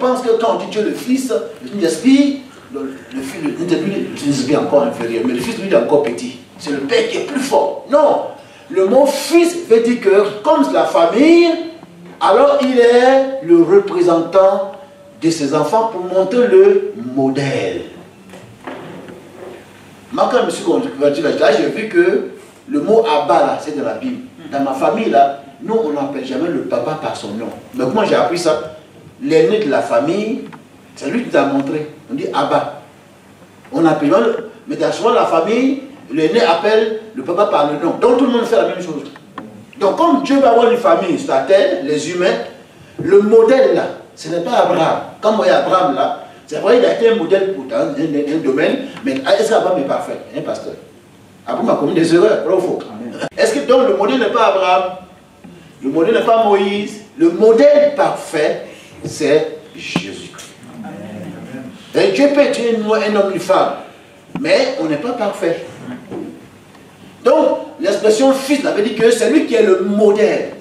pense que quand on dit Dieu le Fils, l'Esprit, l'Esprit est encore inférieur, mais le Fils, lui, il est encore petit. C'est le Père qui est plus fort. Non, le mot Fils veut dire que, comme la famille, alors il est le représentant de ses enfants pour montrer le modèle. Moi, quand je me suis converti là, j'ai vu que le mot Abba, là, c'est de la Bible. Dans ma famille, là, nous, on n'appelle jamais le papa par son nom. Mais comment j'ai appris ça? L'aîné de la famille, c'est lui qui t'a montré. On dit Abba. On appelle, mais dans souvent la famille, l'aîné appelle le papa par le nom. Donc tout le monde fait la même chose. Donc comme Dieu va avoir une famille sur la terre, les humains, le modèle là, ce n'est pas Abraham. Quand moi, il y a Abraham là, c'est vrai, il a été un modèle pour un domaine, mais est-ce qu'Abraham est parfait? Un pasteur. Abraham a commis des erreurs, alors faux. Est-ce que donc le modèle n'est pas Abraham? Le modèle n'est pas Moïse. Le modèle parfait, c'est Jésus-Christ. Et Dieu peut être un homme, une femme, mais on n'est pas parfait. Donc, l'expression fils, ça veut dire que c'est lui qui est le modèle.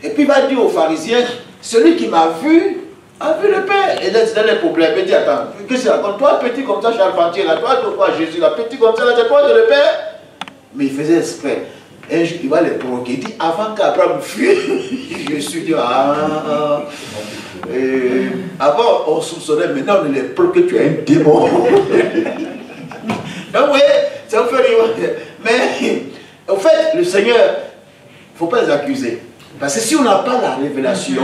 Et puis il va dire aux pharisiens, celui qui m'a vu, a vu le Père. Et là, c'est dans les problèmes. Il dit, attends, qu'est-ce que c'est? Toi, petit comme ça, charpentier, là, toi, Jésus, là, petit comme ça, là, c'est toi, le Père. Mais il faisait exprès. Un jour, il va les provoquer. Il dit, avant qu'Abraham fuit, je suis dit, avant, on soupçonnait, maintenant, on les provoque que tu es un démon. Donc, oui, ça vous fait rire. Mais, en fait, le Seigneur, il ne faut pas les accuser. Parce que si on n'a pas la révélation,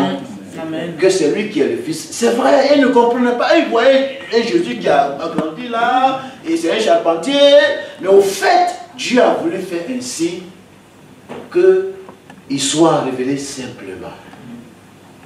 que c'est lui qui est le Fils, c'est vrai, ils ne comprenaient pas. Ils voyaient un Jésus qui a grandi là, et c'est un charpentier. Mais au fait, Dieu a voulu faire ainsi qu'il soit révélé simplement.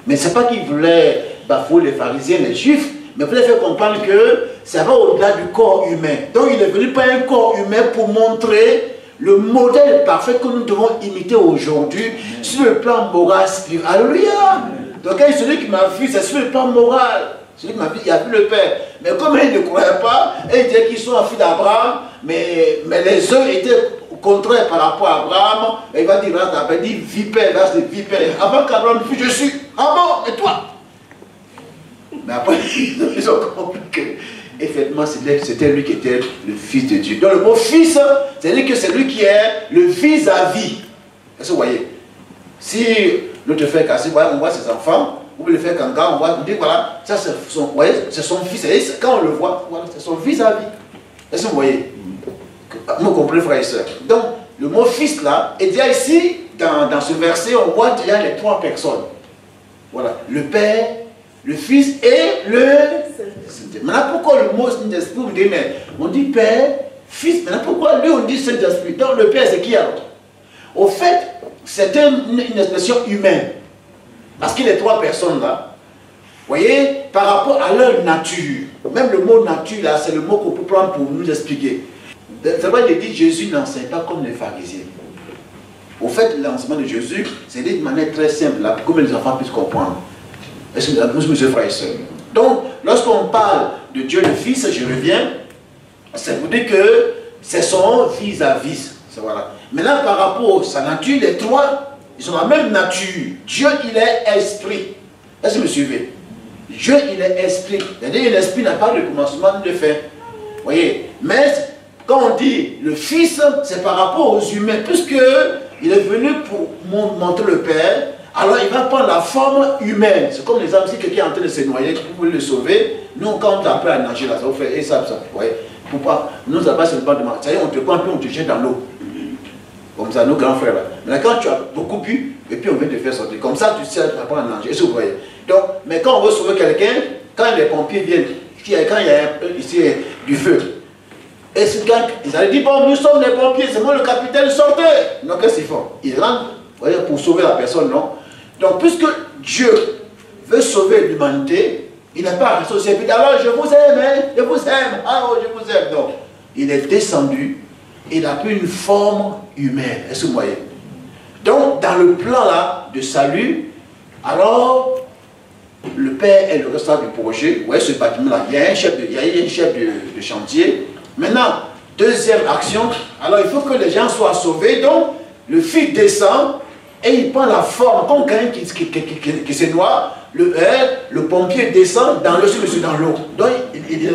Mais ce n'est pas qu'il voulait bafouer les pharisiens, les juifs, mais il voulait faire comprendre que ça va au-delà du corps humain. Donc il est venu par un corps humain pour montrer le modèle parfait que nous devons imiter aujourd'hui sur le plan moral spirituel. Alléluia! Donc celui qui m'a vu, c'est sur le plan moral. Celui qui m'a vu, il a vu le Père. Mais comme il ne croyait pas, il disait qu'ils sont en fils d'Abraham, mais les œufs étaient contraires par rapport à Abraham. Et il va dire, il dit vipère, là c'est vipère. Avant qu'Abraham fût, je suis. Ah bon, et toi? Mais après, ils ont compris que effectivement, c'était lui qui était le Fils de Dieu. Donc le mot Fils, c'est-à-dire que c'est lui qui est le vis-à-vis. Est-ce que vous voyez? Si l'autre fait casser, on voit ses enfants, ou le fait Kanga, on dit voilà, ça c'est son, son fils. Et quand on le voit, voilà, c'est son vis-à-vis. Est-ce que vous voyez? Vous comprenez, frères et sœurs? Donc, le mot Fils là, et déjà ici, dans ce verset, on voit déjà les trois personnes. Voilà, le Père, le Fils et le Saint-Esprit. Maintenant, pourquoi le mot Saint-Esprit, vous dites, mais on dit Père, Fils, maintenant pourquoi lui on dit Saint-Esprit? Donc le Père c'est qui alors? Au fait, c'est une expression humaine. Parce que les trois personnes là, vous voyez, par rapport à leur nature, même le mot nature là, c'est le mot qu'on peut prendre pour nous expliquer. C'est vrai qu'il dit Jésus n'enseigne pas comme les pharisiens. Au fait, l'enseignement de Jésus, c'est dit de manière très simple, là, pour que les enfants puissent comprendre. Est-ce que vous, monsieur frère et soeur? Donc, lorsqu'on parle de Dieu le Fils, je reviens, c'est pour dire que c'est son vis-à-vis. Voilà. Maintenant, par rapport à sa nature, les trois, ils ont la même nature. Dieu, il est esprit. Est-ce que vous me suivez? Dieu, il est esprit. C'est-à-dire que l'esprit n'a pas de commencement ni de fin. Vous voyez? Mais quand on dit le Fils, c'est par rapport aux humains, puisque il est venu pour montrer le Père. Alors il va prendre la forme humaine. C'est comme les hommes, si quelqu'un est en train de se noyer, vous pouvez le sauver. Nous, quand on t'appelle à nager, là, ça vous fait, et ça, vous voyez. Pourquoi? Nous, ça va se demander, ça y est, on te prend, puis on te jette dans l'eau. Comme ça, nos grands frères là. Maintenant, quand tu as beaucoup bu, et puis on vient te faire sortir. Comme ça, tu sais apprendre à nager. Est-ce que vous voyez? Donc, mais quand on veut sauver quelqu'un, quand les pompiers viennent, quand il y a ici du feu, et quand ils allaient dire, bon, nous sommes les pompiers, c'est moi le capitaine, sortez. Donc, qu'est-ce qu'ils font? Ils rentrent, vous voyez, pour sauver la personne, non? Donc, puisque Dieu veut sauver l'humanité, il n'a pas associé. Alors, je vous aime, hein, je vous aime, ah, oh, je vous aime. Donc, il est descendu, il a pris une forme humaine. Est-ce que vous voyez? Donc, dans le plan là de salut, alors, le Père est le responsable du projet. Vous voyez ce bâtiment-là, il y a un chef de chantier. Maintenant, deuxième action, alors il faut que les gens soient sauvés. Donc, le Fils descend et il prend la forme, comme quelqu'un qui se noie, le pompier descend dans l'eau, monsieur dans l'eau. Donc il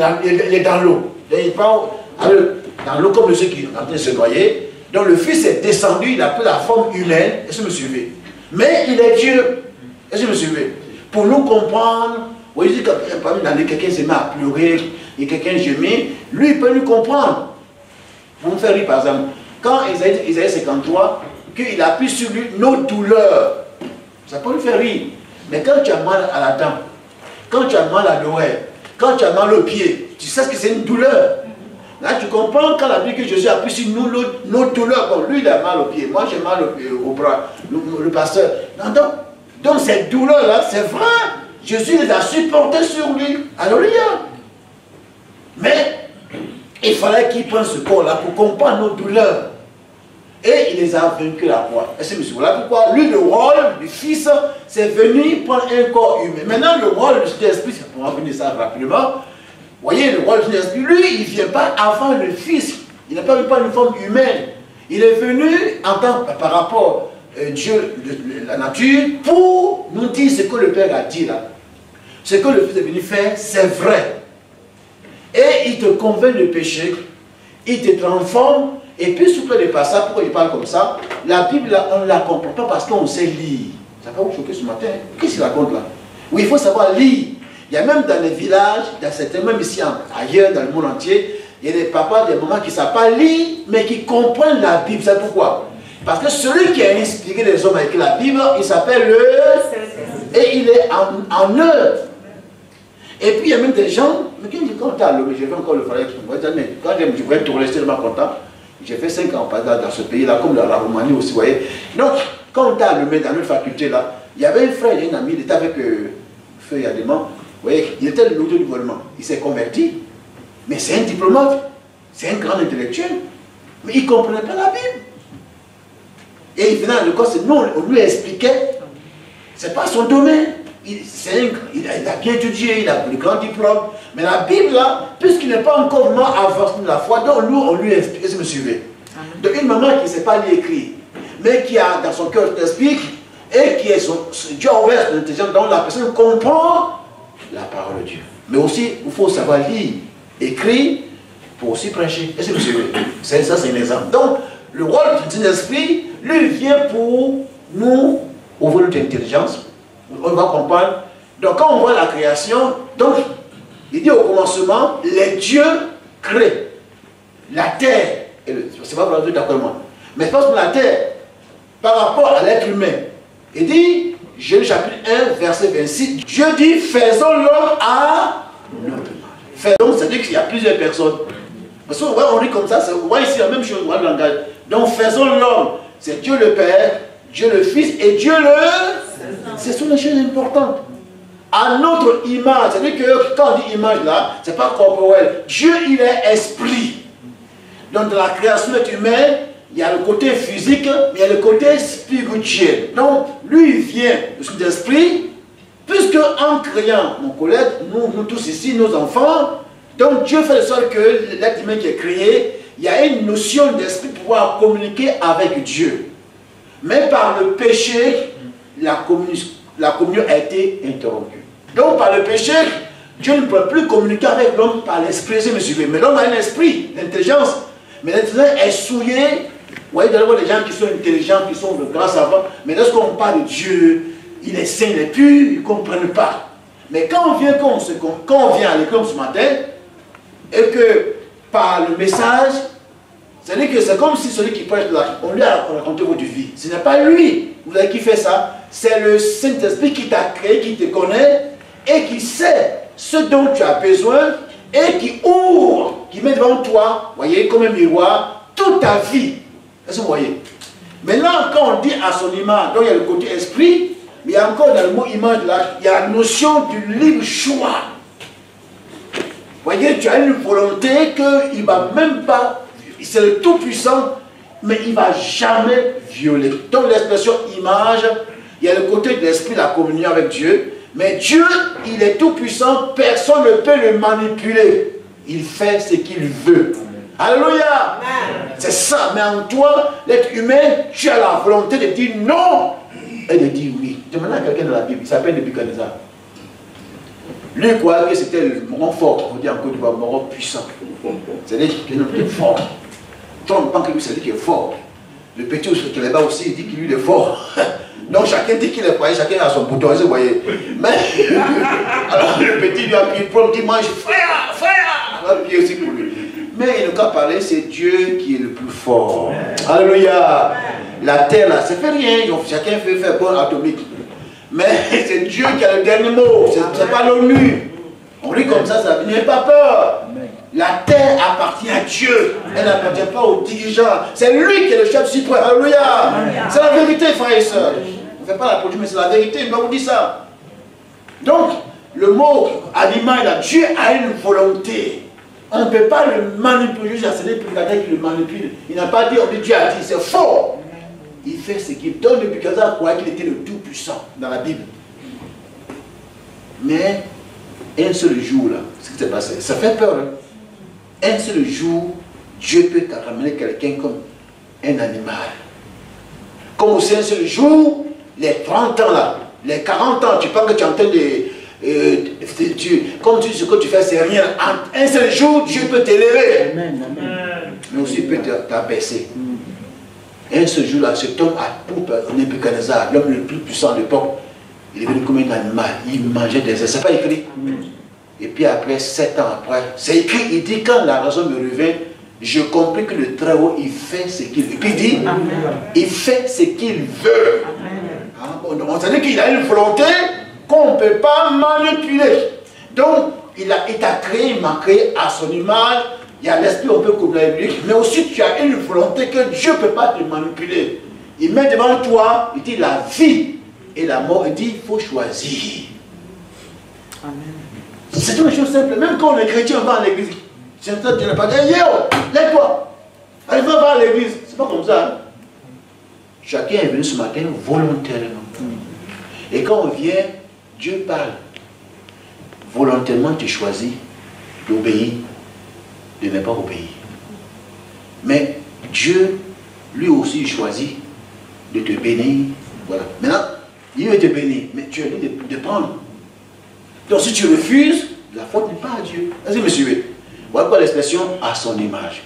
est dans l'eau. Il prend dans l'eau comme monsieur qui est en train de se noyer. Donc le Fils est descendu, il a pris la forme humaine, est-ce que vous me suivez? Mais il est Dieu, est-ce que vous me suivez? Pour nous comprendre, vous voyez, quand quelqu'un se met à pleurer, et quelqu'un gémit, lui il peut nous comprendre. Vous me faites rire par exemple, quand Isaïe 53, qu'il appuie sur lui nos douleurs, ça peut nous faire rire. Mais quand tu as mal à la dent, quand tu as mal à l'oreille, quand tu as mal au pied, tu sais ce que c'est une douleur. Là, tu comprends quand la Bible que Jésus appuie sur nous, nos douleurs. Bon, lui, il a mal au pied, moi, j'ai mal au bras, le pasteur. Donc, ces douleurs-là, c'est vrai. Jésus les a supportées sur lui. Alléluia. Mais, il fallait qu'il prenne ce corps-là pour comprendre nos douleurs. Et il les a vaincus à la croix. Et c'est voilà pourquoi, lui, le rôle du Fils, c'est venu prendre un corps humain. Maintenant, le rôle de l'Esprit, c'est pour revenir ça rapidement. Vous voyez, le rôle de l'Esprit, lui, il ne vient pas avant le Fils. Il n'a pas venu par une forme humaine. Il est venu en tant, par rapport à Dieu, la nature, pour nous dire ce que le Père a dit là. Ce que le Fils est venu faire, c'est vrai. Et il te convainc de péché, il te transforme. Et puis, sous le passage, pourquoi il parle comme ça? La Bible, on ne la comprend pas parce qu'on sait lire. Ça va vous choquer ce matin. Qu'est-ce qu'il raconte là? Oui, il faut savoir lire. Il y a même dans les villages, dans certains, même ici, ailleurs, dans le monde entier, il y a des papas, des mamans qui ne savent pas lire, mais qui comprennent la Bible. C'est pourquoi? Parce que celui qui a inspiré les hommes avec la Bible, il s'appelle le... Et il est en œuvre. Et puis, il y a même des gens, mais quand tu as le... Je vais encore le faire, quand je vais tourner, je suis tellement content. J'ai fait 5 ans dans ce pays-là, comme dans la Roumanie aussi, vous voyez. Donc, quand on a allumé dans notre faculté là, il y avait un frère, il y a un ami, il était avec Feu Yadéman, vous voyez, il était le lourd du gouvernement. Il s'est converti, mais c'est un diplomate, c'est un grand intellectuel, mais il ne comprenait pas la Bible. Et il venait à l'école, nous, on lui expliquait, c'est pas son domaine. Il a bien étudié, il a le grand diplôme. Mais la Bible, là, puisqu'il n'est pas encore vraiment avancé de la foi, donc nous, on lui explique, est-ce que vous me suivez? Donc une maman qui ne sait pas lire écrit, mais qui a dans son cœur l'explique, et qui est Dieu a ouvert son intelligence, donc la personne comprend la parole de Dieu. Mais aussi, il faut savoir lire, écrire, pour aussi prêcher. Est-ce que vous me suivez? Ça, c'est un exemple. Donc, le rôle du Saint-Esprit, lui, vient pour nous ouvrir notre intelligence. On va comprendre. Donc quand on voit la création, donc il dit au commencement, les dieux créent la terre. C'est pas pour d'accord avec moi. Mais parce que la terre, par rapport à l'être humain, il dit, Genèse chapitre 1, verset 26, Dieu dit, faisons l'homme à notre image. Faisons, c'est-à-dire qu'il y a plusieurs personnes. Parce qu'on dit comme ça, on voit ici la même chose, on voit le langage. Donc faisons l'homme, c'est Dieu le Père, Dieu le Fils et Dieu le... Ce sont des choses importantes. À notre image, c'est-à-dire que quand on dit image là, c'est pas corporel. Dieu, il est esprit. Donc dans la création humaine, il y a le côté physique, mais il y a le côté spirituel. Donc lui, il vient de cet esprit, puisque en créant mon collègue, nous tous ici, nos enfants, donc Dieu fait de sorte que l'être humain qui est créé, il y a une notion d'esprit pour pouvoir communiquer avec Dieu. Mais par le péché, la communion a été interrompue. Donc par le péché, Dieu ne peut plus communiquer avec l'homme par l'esprit, mais l'homme a un esprit d'intelligence. Mais l'intelligence est souillée. Vous voyez, d'abord les gens qui sont intelligents, qui sont de grands savants, mais lorsqu'on parle de Dieu, il est saint, il est pur, ils ne comprennent pas. Mais quand on vient à l'école ce matin, et que par le message, c'est-à-dire que c'est comme si celui qui prêche là, on lui a raconté votre vie. Ce n'est pas lui, vous avez qui fait ça. C'est le Saint-Esprit qui t'a créé, qui te connaît et qui sait ce dont tu as besoin et qui ouvre, qui met devant toi, voyez, comme un miroir, toute ta vie. Est-ce que vous voyez? Maintenant, quand on dit à son image, donc il y a le côté esprit, mais il y a encore dans le mot image là, il y a la notion du libre choix. Vous voyez, tu as une volonté qu'il ne va même pas, c'est le Tout-Puissant, mais il ne va jamais violer. Donc l'expression image, il y a le côté de l'esprit, la communion avec Dieu, mais Dieu, il est Tout-Puissant, personne ne peut le manipuler. Il fait ce qu'il veut. Alléluia. C'est ça, mais en toi, l'être humain, tu as la volonté de dire non, Elle dit oui. Demandez à quelqu'un de la Bible, il s'appelle Nebuchadnezzar. Lui, il croyait que c'était le moron fort, on dit en Côte d'Ivoire, moron puissant. C'est-à-dire qu'il est fort. Tout le monde pense que lui, c'est lui qui est fort. Le petit qui est là-bas aussi, il dit qu'il est fort. Donc chacun dit qu'il est fort, chacun a son bouton, vous voyez. Mais, alors le petit lui a pris le dit, mange, frère, frère. Il a appuyé aussi pour lui. Mais il n'a qu'à parler, c'est Dieu qui est le plus fort. Alléluia. La terre là, ça fait rien, donc chacun fait faire bombe atomique. Mais c'est Dieu qui a le dernier mot, c'est pas l'ONU. On dit comme ça n'ayez pas peur. La terre appartient à Dieu, elle n'appartient pas aux dirigeants. C'est lui qui est le chef suprême. Alléluia. C'est la vérité, frères et sœurs. On ne fait pas la production, mais c'est la vérité, il doit vous dire ça. Donc, le mot animal, là, Dieu a une volonté. On ne peut pas le manipuler, j'ai assez pour quelqu'un qui le manipule. Il n'a pas dit, on dit Dieu a dit, c'est faux. Il fait ce qu'il donne depuis 15 ans, croyait qu'il était le tout-puissant dans la Bible. Mais, un seul jour, là, ce qui s'est passé, ça fait peur. Hein? Un seul jour, Dieu peut ramener quelqu'un comme un animal. Comme aussi un seul jour, les 30 ans là, les 40 ans, tu penses que tu es en train de... comme tu ce que tu fais, c'est rien. En un seul jour, Dieu peut t'élever. Mais aussi il peut t'abaisser. Un seul jour là, cet homme a pour Nebuchadnezzar, l'homme le plus puissant de l'époque, il est venu comme un animal. Il mangeait des œufs. C'est pas écrit. Et puis après, 7 ans après, c'est écrit, il dit, quand la raison me revient, je compris que le Très-Haut, il fait ce qu'il veut. Et puis il dit, il fait ce qu'il veut. On sait dire qu'il a une volonté qu'on ne peut pas manipuler. Donc, il t'a créé, il m'a créé à son image. Il y a l'esprit, on peut couvrir lui. Mais aussi, tu as une volonté que Dieu ne peut pas te manipuler. Il met devant toi, il dit la vie et la mort. Il dit, il faut choisir. Amen. C'est une chose simple. Même quand on est chrétien, on va à l'église. C'est ça, Dieu n'a pas dit, hey, yo, lève-toi. Allez, va à l'église. C'est pas comme ça. Hein? Chacun est venu ce matin volontairement. Et quand on vient, Dieu parle. Volontairement, tu choisis d'obéir, de ne pas obéir. Mais Dieu, lui aussi, choisit de te bénir. Voilà. Maintenant, il veut te bénir, mais tu as dit de prendre. Donc si tu refuses, la faute n'est pas à Dieu. Vas-y, monsieur. Voilà quoi l'expression à son image.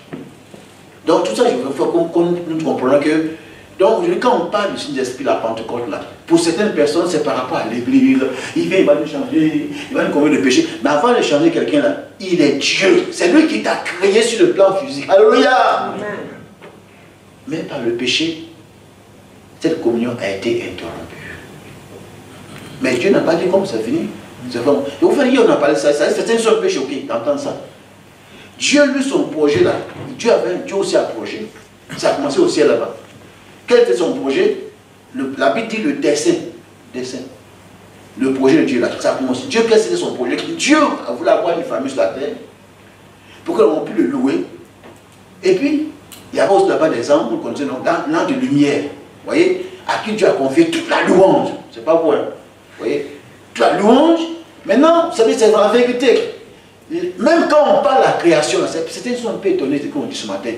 Donc tout ça, je veux faire nous comprenons que, donc quand on parle du signe d'esprit, la Pentecôte là, pour certaines personnes, c'est par rapport à l'église. Il vient, il va nous changer, il va nous convaincre de péché. Mais avant de changer quelqu'un là, il est Dieu. C'est lui qui t'a créé sur le plan physique. Alléluia. Mais par le péché, cette communion a été interrompue. Mais Dieu n'a pas dit comme ça finit. C'est bon. Et vous faites dire, on a parlé de ça, c'est un seul péché, ok, t'entends ça. Dieu, lui, son projet là, Dieu aussi a un projet. Ça a commencé au ciel là-bas. Quel était son projet? La Bible dit le dessein. Le projet de Dieu là, ça a commencé. Dieu, quel était son projet? Dieu a voulu avoir une famille sur la terre pour qu'on puisse le louer. Et puis, il y avait aussi là-bas des anges, l'an de lumière. Vous voyez? À qui Dieu a confié toute la louange. C'est pas vrai. Vous voyez? Toute la louange. Maintenant, vous savez, c'est la vérité. Même quand on parle de la création, c'était une chose un peu étonnée ce qu'on dit ce matin.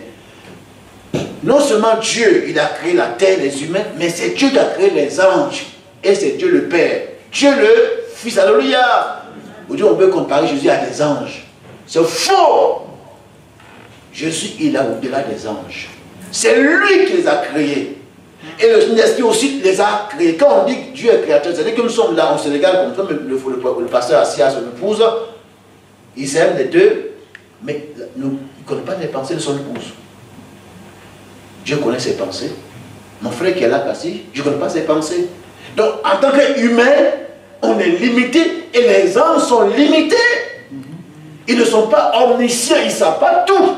Non seulement Dieu, il a créé la terre, les humains, mais c'est Dieu qui a créé les anges. Et c'est Dieu le Père. Dieu le Fils. Alléluia. Aujourd'hui, on peut comparer Jésus à des anges. C'est faux. Jésus, il est au-delà des anges. C'est lui qui les a créés. Et le Saint-Esprit aussi les a créés. Quand on dit que Dieu est créateur, c'est-à-dire que nous sommes là au Sénégal, comme ça, le pasteur assis à son épouse, ils s'aiment les deux, mais nous ne connaissons pas les pensées de son épouse. Dieu connaît ses pensées. Mon frère qui est là assis, je ne connais pas ses pensées. Donc, en tant qu'humain, on est limité et les anges sont limités. Ils ne sont pas omniscients, ils ne savent pas tout.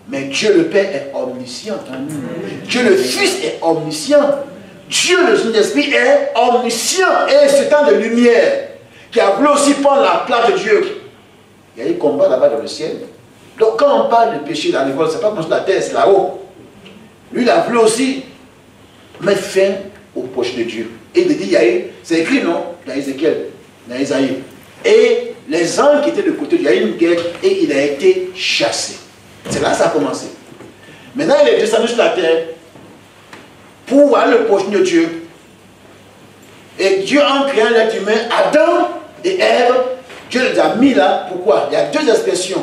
Mais Dieu le Père est omniscient. Dieu le Fils est omniscient. Dieu le Saint-Esprit est omniscient. Et c'est un de lumière qui a voulu aussi prendre la place de Dieu. Il y a eu combat là-bas dans le ciel. Donc quand on parle de péché dans les vols, ce n'est pas comme sur la terre, c'est là-haut. Lui, il a voulu aussi mettre fin au proche de Dieu. Et il dit, c'est écrit non, dans Ézéchiel, dans Isaïe. Et les anges qui étaient de côté, il y a eu une guerre et il a été chassé. C'est là que ça a commencé. Maintenant, il est descendu sur la terre pour voir le prochain de Dieu. Et Dieu, en créant l'être humain, Adam et Ève, Dieu les a mis là. Pourquoi? Il y a deux expressions.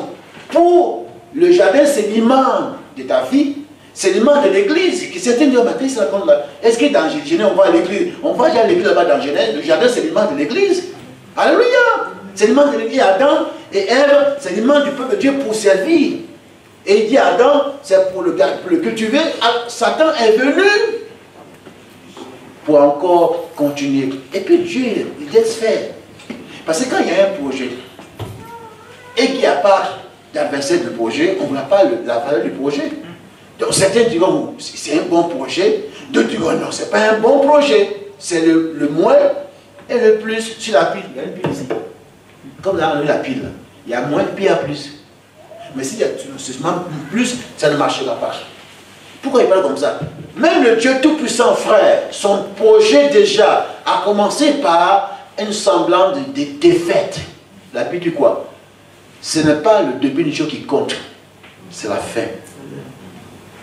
Pour le jardin, c'est l'image de ta vie. C'est l'image de l'église. Certains disent, mais qu'est-ce que ça raconte là? Est-ce que dans Genèse, on va à l'église? On va à l'église là-bas dans Genèse. Le jardin, c'est l'image de l'église. Alléluia! C'est l'image de l'église. Adam et Ève, c'est l'image du peuple de Dieu pour servir. Et il dit à Adam, c'est pour le cultiver. Satan est venu pour encore continuer. Et puis Dieu, il laisse faire. Parce que quand il y a un projet et qu'il n'y a pas d'adversaire de projet, on ne voit pas la valeur du projet. Donc certains diront, c'est un bon projet. D'autres diront, non, ce n'est pas un bon projet. C'est le moins et le plus sur la pile. Il y a une pile ici. Comme là, on a la pile. Il y a moins, puis il y a plus. Mais s'il y a plus, ça ne marchera pas. Pourquoi il parle comme ça? Même le Dieu Tout-Puissant, frère, son projet déjà a commencé par un semblant de défaite. La Bible dit quoi? Ce n'est pas le début du jour qui compte, c'est la fin.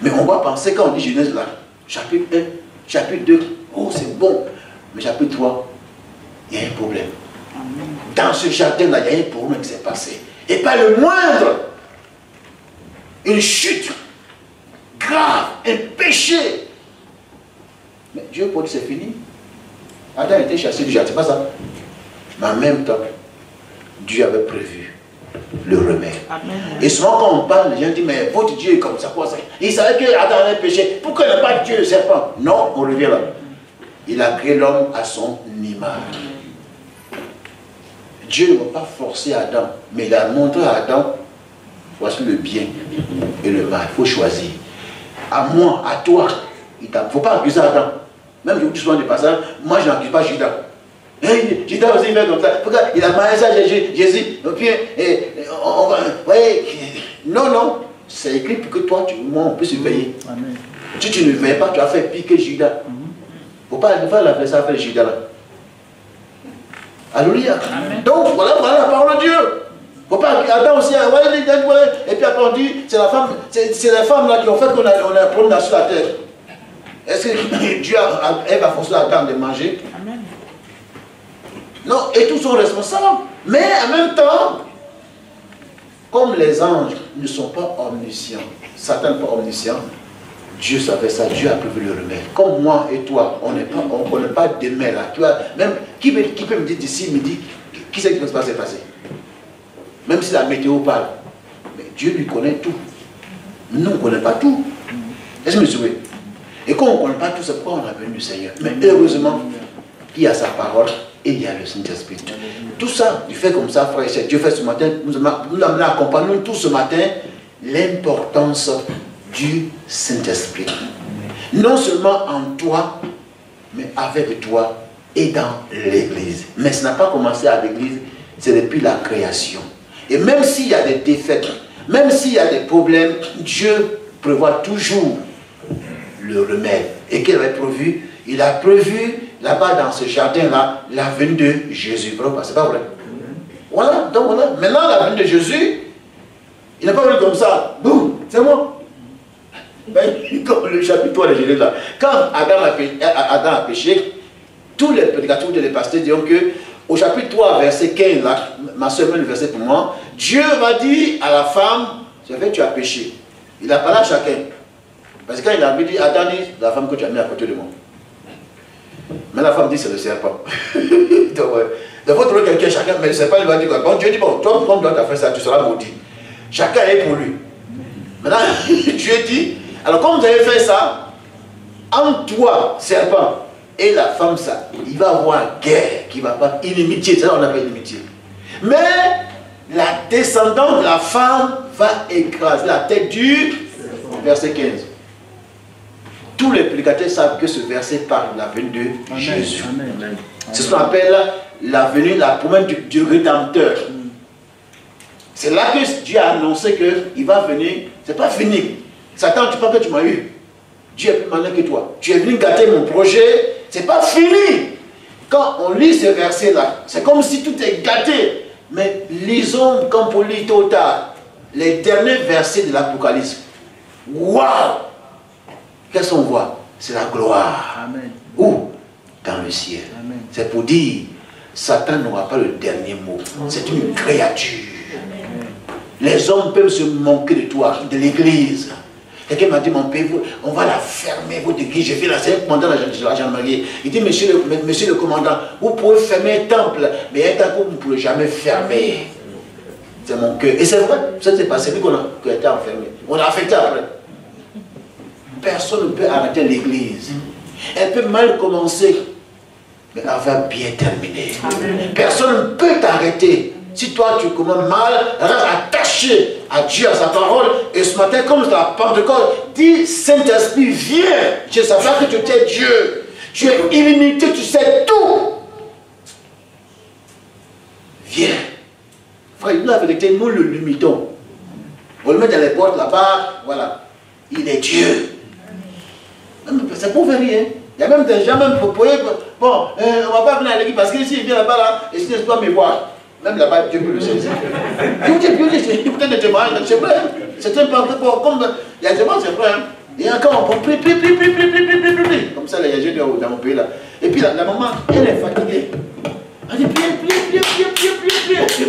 Mais on va penser, quand on dit Genèse là, chapitre 1, chapitre 2, oh c'est bon. Mais chapitre 3, il y a un problème. Dans ce jardin-là, il y a un problème qui s'est passé. Et pas le moindre. Une chute grave, un péché. Mais Dieu pour dire c'est fini. Adam a été chassé du jardin, c'est pas ça. Mais en même temps, Dieu avait prévu le remède. Amen. Et souvent quand on parle, les gens disent, mais votre Dieu est comme ça, quoi ça? Il savait que Adam avait péché. Pourquoi il n'a pas Dieu le serpent? Non, on revient là. Il a créé l'homme à son image. Dieu ne va pas forcer Adam, mais il a montré à Adam, voici le bien et le mal, il faut choisir. À moi, à toi, il ne faut pas accuser Adam. Même je vous dis souvent des passages, moi je n'accuse pas Judas. Judas aussi fait comme ça. Pourquoi il a marié ça à Jésus. Non, non. C'est écrit pour que toi, moi, on puisse payer. Amen. Si tu ne veilles pas, tu as fait pire que Judas. Il ne faut pas l'appeler ça faire Judas là. Alléluia. Amen. Donc voilà la parole de Dieu. Faut pas Adam aussi, et puis après on dit, c'est la femme là qui ont fait qu'on a un problème sur la terre. Est-ce que Dieu va forcer Adam de manger? Amen. Non, et tous sont responsables. Mais en même temps, comme les anges ne sont pas omniscients, Satan n'est pas omniscient, Dieu savait ça, Dieu a prévu le remède. Comme moi et toi, on ne connaît pas demain là. Tu vois, même, qui peut me dire d'ici midi, qui sait qui va se passer? Même si la météo parle. Mais Dieu lui connaît tout. Nous, on ne connaît pas tout. Est-ce que vous me suivez? Et quand on ne connaît pas tout, c'est pourquoi on a besoin du Seigneur. Mais heureusement, il y a sa parole et il y a le Saint-Esprit. Tout ça, du fait comme ça, frère et sœur, Dieu fait ce matin, nous accompagnons tous ce matin l'importance du Saint-Esprit. Non seulement en toi, mais avec toi et dans l'Église. Mais ça n'a pas commencé à l'Église, c'est depuis la création. Et même s'il y a des défaites, même s'il y a des problèmes, Dieu prévoit toujours le remède. Et qu'il avait prévu? Il a prévu là-bas dans ce jardin-là la venue de Jésus. C'est pas vrai? Voilà, donc voilà. Maintenant la venue de Jésus, il n'est pas venu comme ça. Boum, c'est moi. Ben, comme le chapitre 3 de Genèse là. Quand Adam a péché, tous les prédicateurs, tous les pasteurs diront que au chapitre 3, verset 15, là, ma soeur met le verset pour moi, Dieu va dire à la femme, c'est vrai, tu as péché. Il a parlé à chacun. Parce que quand il a dit, Adam dit, la femme que tu as mis à côté de moi. Mais la femme dit, c'est le serpent. Donc, ouais. Il faut trouver quelqu'un, chacun, mais le serpent, il va dire, bon, Dieu dit, bon, toi, comme toi, tu as fait ça, tu seras maudit. Chacun est pour lui. Maintenant, Dieu dit, alors comme vous avez fait ça, entre toi, serpent, et la femme, ça, il va avoir guerre, qui va pas, inimitié, c'est ça qu'on appelle inimitié. Mais la descendante de la femme va écraser la tête du verset 15. Tous les prédicateurs savent que ce verset parle de la venue de Jésus. C'est ce qu'on appelle la venue, la promesse du Rédempteur. C'est là que Dieu a annoncé qu'il va venir. C'est pas fini. Satan, tu penses que tu m'as eu. Dieu est plus malin que toi. Tu es venu gâter mon projet. C'est pas fini. Quand on lit ce verset-là, c'est comme si tout est gâté. Mais lisons, comme pour lire tôt ou tard, les derniers versets de l'Apocalypse. Waouh! Qu'est-ce qu'on voit? C'est la gloire. Amen. Où? dans le ciel. C'est pour dire, Satan n'aura pas le dernier mot. C'est une créature. Les hommes peuvent se moquer de toi, de l'église. Quelqu'un m'a dit, mon père, on va la fermer, votre église. J'ai fait la scène commandant de la gendarmerie. Il dit, monsieur le commandant, vous pouvez fermer un temple, mais un temple, vous ne pouvez jamais fermer. C'est mon cœur. Et c'est vrai, ça s'est passé, vu qu'on a été enfermé. On a affecté après. Personne ne peut arrêter l'église. Elle peut mal commencer, mais elle va bien terminer. Personne ne peut t'arrêter. Si toi tu commences mal, reste attaché à Dieu, à sa parole. Et ce matin, comme c'est la Pentecôte, dis Saint-Esprit, viens. Je sais pas que tu es Dieu. Tu es illimité, tu sais tout. Viens. Frère, nous la vérité, nous le limitons. On le met dans les portes là-bas, voilà. Il est Dieu. C'est pour faire rien. Il y a même des gens même proposés. Bon, on ne va pas venir à l'église parce que s'il vient là-bas, là, et s'il ne pas me voir. Même là-bas, Dieu peut le saisir. Je vous dis, peut-être des témoignages, c'est vrai. C'est un peu comme. Il y a des témoignages, c'est vrai. Il y a encore, on prie. Comme ça, il y a des gens dans mon pays là. Et puis la maman, elle est fatiguée. Elle dit,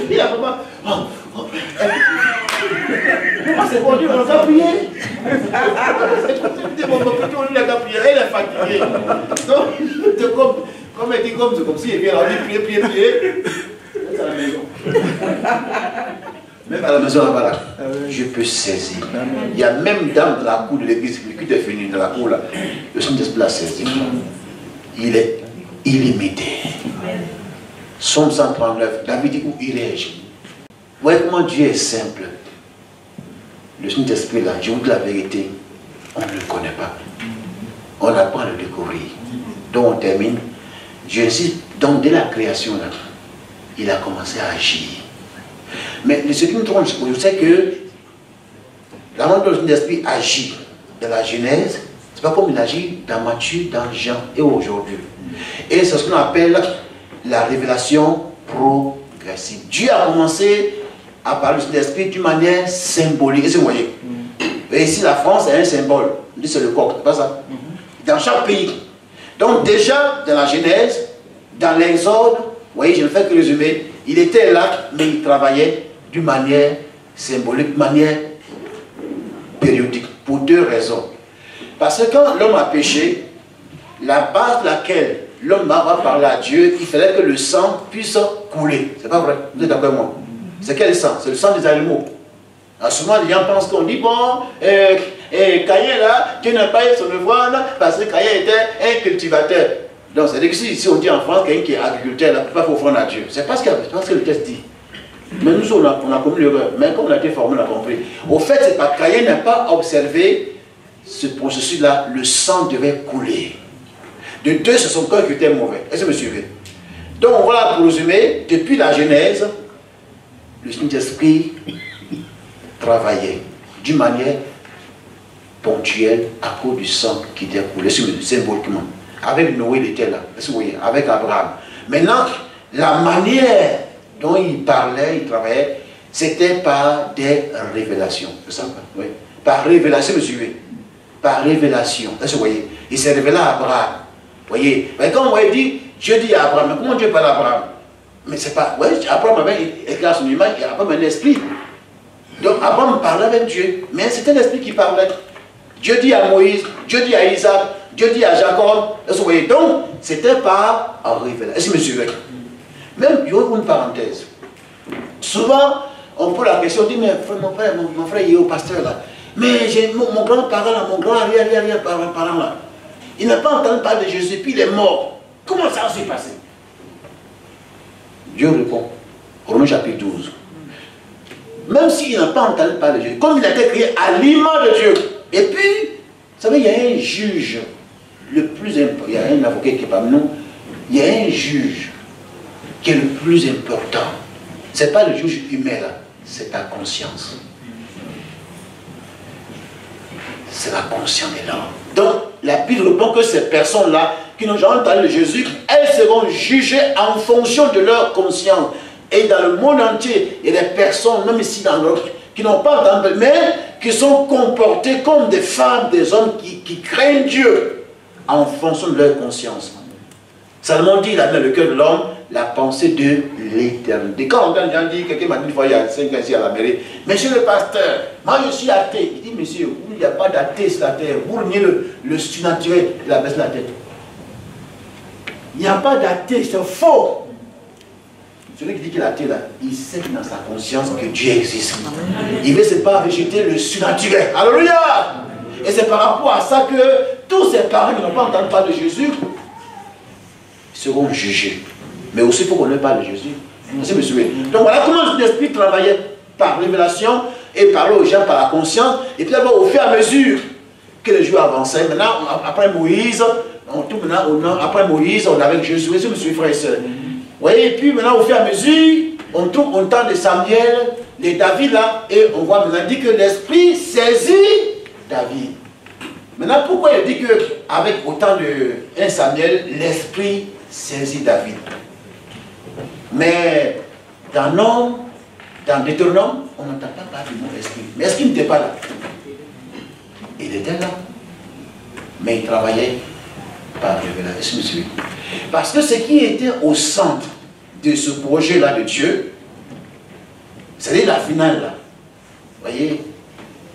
prie, la maman. Maman, c'est bon, Dieu, on va prier. Elle est fatiguée. Donc, comme elle dit, c'est comme si elle vient, on dit, prier. À la maison. Même à la maison là-bas, là, je peux saisir. Il y a même dans la cour de l'église, le culte est fini dans la cour là, le Saint-Esprit l'a saisi. Il est illimité. Somme 139, David dit, où irai-je? Vous voyez comment Dieu est simple. Le Saint-Esprit là, je vous dis la vérité, on ne le connaît pas. On apprend à le découvrir. Donc on termine. Je insiste, donc dès la création là, il a commencé à agir. Mais ce qui me trompe, c'est que la main de l'Esprit agit dans la Genèse, c'est pas comme il agit dans Matthieu, dans Jean et aujourd'hui. Et c'est ce qu'on appelle la révélation progressive. Dieu a commencé à parler de l'Esprit d'une manière symbolique. Est-ce que vous voyez? Et ici, la France est un symbole. On dit c'est le coq, c'est pas ça? Dans chaque pays. Donc déjà, dans la Genèse, dans l'Exode, vous voyez, je ne fais que résumer. Il était là, mais il travaillait d'une manière symbolique, de manière périodique, pour deux raisons. Parce que quand l'homme a péché, la base de laquelle l'homme va parler à Dieu, il fallait que le sang puisse couler. C'est pas vrai? Vous êtes d'accord avec moi? C'est quel sang? C'est le sang des animaux. Alors souvent, les gens pensent qu'on dit, bon, Caïn là, Dieu n'a pas eu son devoir parce que Caïn était un cultivateur. Donc, c'est-à-dire que si on dit en France, quelqu'un qui est agriculteur, là, ne peut pas faire offrande à Dieu. C'est pas ce que le texte dit. Mais nous, on a commis l'erreur. Mais comme on a été formé, on a compris. Au fait, c'est pas Caïn n'a pas observé ce processus-là. Le sang devait couler. De deux, c'est son cœur qui était mauvais. Est-ce que vous me suivez? Donc, voilà, pour résumer, depuis la Genèse, le Saint-Esprit travaillait d'une manière ponctuelle à cause du sang qui était coulé, symboliquement. Avec Noé, il était là, vous voyez, avec Abraham. Maintenant, la manière dont il parlait, il travaillait, c'était par des révélations. C'est ça? Oui. Par révélation, vous suivez? Par révélation. Est-ce que vous voyez? Il s'est révélé à Abraham. Vous voyez? Mais quand on dit, Dieu dit à Abraham, mais comment Dieu parle à Abraham? Mais c'est pas. Oui, Abraham avait éclairé son image, il n'y a pas un esprit. Donc Abraham parlait avec Dieu, mais c'était l'esprit qui parlait. Dieu dit à Moïse, Dieu dit à Isaac, Dieu dit à Jacob. Est-ce que vous voyez? Donc, c'était par révélation. Est-ce que vous me suivez? Même, il y a une parenthèse. Souvent, on pose la question, on dit, mais mon frère, il est au pasteur là. Mais j'ai mon grand-parent là, mon grand-arrière-parent là. Il n'a pas entendu parler de Jésus, puis il est mort. Comment ça s'est passé? Dieu répond, Romains chapitre 12. Même s'il n'a pas entendu parler de Dieu, comme il a été créé à l'image de Dieu. Et puis, vous savez, il y a un juge, le plus important, il y a un avocat qui est parmi nous, il y a un juge qui est le plus important. Ce n'est pas le juge humain là, c'est ta conscience. C'est la conscience de l'homme. Donc, la Bible répond que ces personnes-là, qui n'ont jamais entendu de Jésus, elles seront jugées en fonction de leur conscience. Et dans le monde entier, il y a des personnes, même ici dans l'autre, qui n'ont pas entendu, mais qui sont comportées comme des femmes, des hommes qui craignent Dieu en fonction de leur conscience. Salomon dit, il a dans le cœur de l'homme la pensée de l'éternité. Quand on entend les gens dire, quelqu'un m'a dit une fois il y a 5 ans ici à la mairie, monsieur le pasteur, moi je suis athée. Il dit, monsieur, il n'y a pas d'athée sur la terre. Vous reniez le surnaturel, il abaisse la tête. Il n'y a pas d'athée, c'est faux. Celui qui dit qu'il est athée là, il sait dans sa conscience que Dieu existe. Il ne veut pas rejeter le surnaturel. Alléluia! Et c'est par rapport à ça que tous ces parents qui n'ont pas entendu parler de Jésus seront jugés. Mais aussi pour qu'on ne parle de Jésus. Donc voilà comment l'esprit travaillait par révélation et parlait aux gens par la conscience. Et puis d'abord au fur et à mesure que les jours avançaient. Maintenant, après Moïse, après Moïse, on est avec Jésus. Vous me suivez, frères et sœurs. Oui, et puis maintenant au fur et à mesure, on tourne au temps de Samuel, les David là, et on voit maintenant dit que l'esprit saisit David. Maintenant, pourquoi il dit qu'avec autant de 1 Samuel, l'esprit saisit David? Mais dans Deutéronome, on n'entend pas parler du mot esprit. Mais est-ce qu'il n'était pas là? Il était là. Mais il travaillait par révélation. Parce que ce qui était au centre de ce projet-là de Dieu, c'est la finale là. Vous voyez,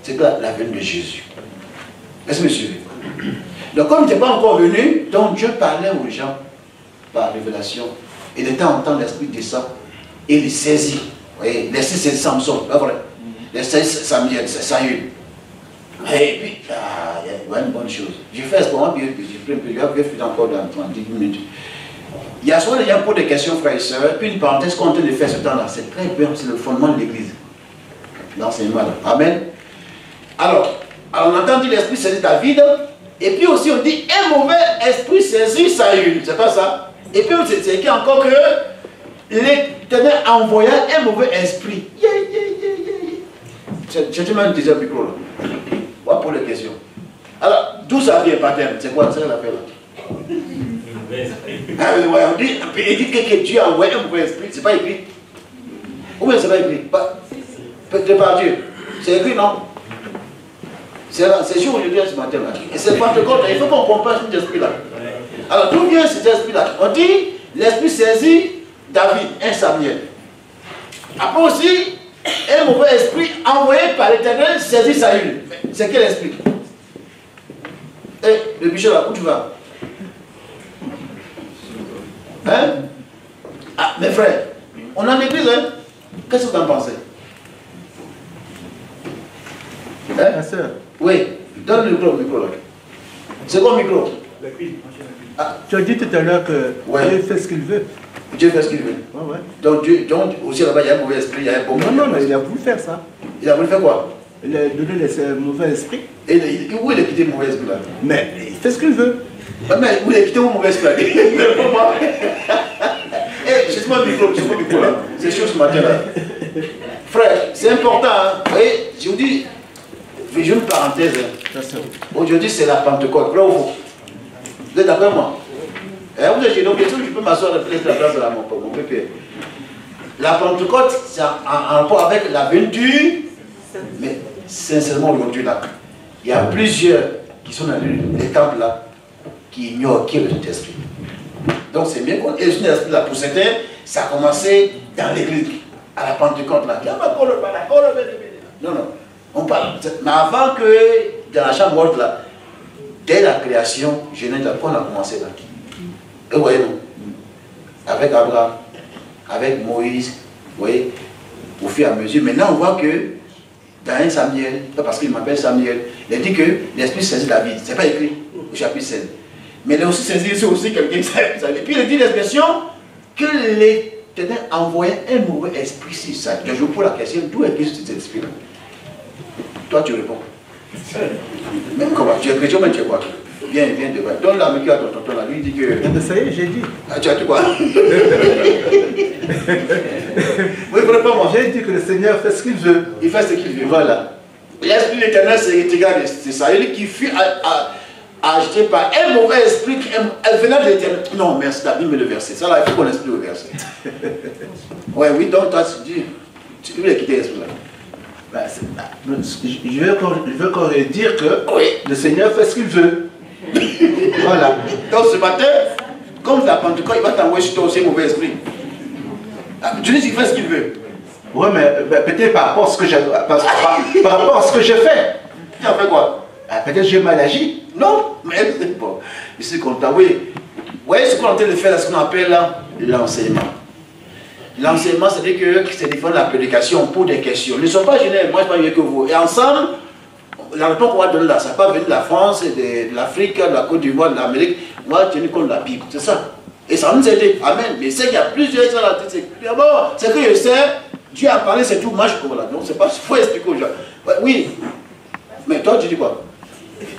c'est la venue de Jésus. Est-ce que vous suivez? Donc comme il n'était pas encore venu, donc Dieu parlait aux gens par révélation. Et de temps en temps, l'esprit descend et il saisit. Vous voyez, l'esprit saisit Samson, pas vrai? L'esprit Samuel, c'est Saül. Et puis, il y a une bonne chose. Je fais ce moment, puis je vais faire encore dans 10 minutes. Il y a souvent des gens qui posent des questions, frères et sœurs, puis une parenthèse qu'on est en train de faire ce temps-là. C'est très bien, c'est le fondement de l'Église. L'enseignement. Amen. Alors, on entend dire l'esprit saisit David, et puis aussi on dit un mauvais esprit saisit Saül. C'est pas ça? Et puis c'est écrit encore que l'Éternel envoya un mauvais esprit. J'ai même déjà un micro là. Voilà pour les questions. Alors, d'où ça vient, pattern? C'est quoi ça l'affaire là? On dit, il dit que Dieu a envoyé un mauvais esprit, c'est pas écrit. Ou bien c'est pas écrit? Peut-être par Dieu. C'est écrit, non? C'est jour aujourd'hui ce matin là. Et c'est pas de compte, il faut qu'on comprenne cet esprit là. Alors d'où vient cet esprit là? On dit l'esprit saisit David, 1 Samuel. Après aussi, un mauvais esprit envoyé par l'Éternel saisit Saül. C'est quel esprit? Eh, le bichot là, où tu vas? Hein? Ah, mes frères, on est en église, hein? Qu'est-ce que vous en pensez? Hein? Ma soeur. Oui, donne le micro là. C'est quoi le micro? Ah. Tu as dit tout à l'heure que ouais. Dieu fait ce qu'il veut. Dieu fait ce qu'il veut. Ouais, ouais. Donc, Dieu, aussi là-bas, il y a un mauvais esprit, il y a un bon esprit. Non, il a voulu faire ça. Il a voulu faire quoi? Il a donné le mauvais esprit. Et où il a quitté le mauvais esprit là? Mais il fait ce qu'il veut. Mais où il a quitté le mauvais esprit là? Eh, c'est mon micro là. C'est chaud ce matin là. Frère, c'est important. Hein? Vous voyez, je vous dis, j'ai une parenthèse. Hein? Aujourd'hui, c'est la Pentecôte. Vrai ou faux? Vous êtes d'accord moi? Vous êtes donc, je peux m'asseoir et laisser la place de mon pépé. La Pentecôte, c'est en rapport avec la venue, mais sincèrement aujourd'hui là, il y a plusieurs qui sont dans les temples là, qui ignorent qui est le Saint-Esprit. Donc c'est bien qu'on ait un esprit là. Pour certains, ça a commencé dans l'église, à la Pentecôte là. Non, on parle. Mais avant que dans la chambre morte là, dès la création, Genèse là, on a commencé là. Et vous voyez, non? Avec Abraham, avec Moïse, vous voyez, au fur et à mesure. Maintenant, on voit que dans 1 Samuel, pas parce qu'il m'appelle Samuel, il dit que l'esprit saisit David. Ce n'est pas écrit au chapitre 7. Mais il a aussi saisi aussi quelqu'un. Et puis il dit l'expression que l'Éternel envoyait un mauvais esprit sur ça. Je vous pose la question, d'où est cet esprit-là? Toi, tu réponds. Même comment? Tu es chrétien, mais tu es quoi? Viens devant. Donne la micro à ton tonton là. Lui dit que. Mais ça y est, j'ai dit. Ah, tu as dit quoi? Oui, pas moi. J'ai dit que le Seigneur fait ce qu'il veut. Il fait ce qu'il veut. Voilà. L'esprit de l'Éternel, c'est Saül qui fut agité par un mauvais esprit qui venait de l'Éternel. Non, merci, la Bible met le verset. Ça là, il faut qu'on explique le verset. Ouais, oui, donc toi, tu veux quitter l'esprit là. Je veux encore dire que oui. le Seigneur fait ce qu'il veut. Voilà. Donc ce matin, Comme la Pentecôte, il va t'envoyer sur toi aussi un mauvais esprit. Dieu dit qu'il fait ce qu'il veut. Oui, mais peut-être par rapport à ce que j'ai par rapport à ce que j'ai fait. Tu as fait quoi? Peut-être j'ai mal agi. Non, mais c'est bon. Je suis content, oui. Vous voyez ce qu'on est en train de faire là, ce qu'on appelle là l'enseignement. L'enseignement, c'est-à-dire que c'est différent de la prédication pour des questions. Ne sois pas gênés, moi je ne suis pas mieux que vous. Et ensemble, la réponse qu'on va donner là, ça n'a pas venu de la France, de l'Afrique, de la Côte d'Ivoire, de l'Amérique. On va tenir compte de la Bible, c'est ça. Et ça va nous aider. Amen. Mais c'est qu'il y a plusieurs gens là. D'abord, c'est que je sais, Dieu a parlé, c'est tout. Moi je comprends là. Donc c'est pas, il faut expliquer aux gens. Ouais, oui. Mais toi, tu dis quoi?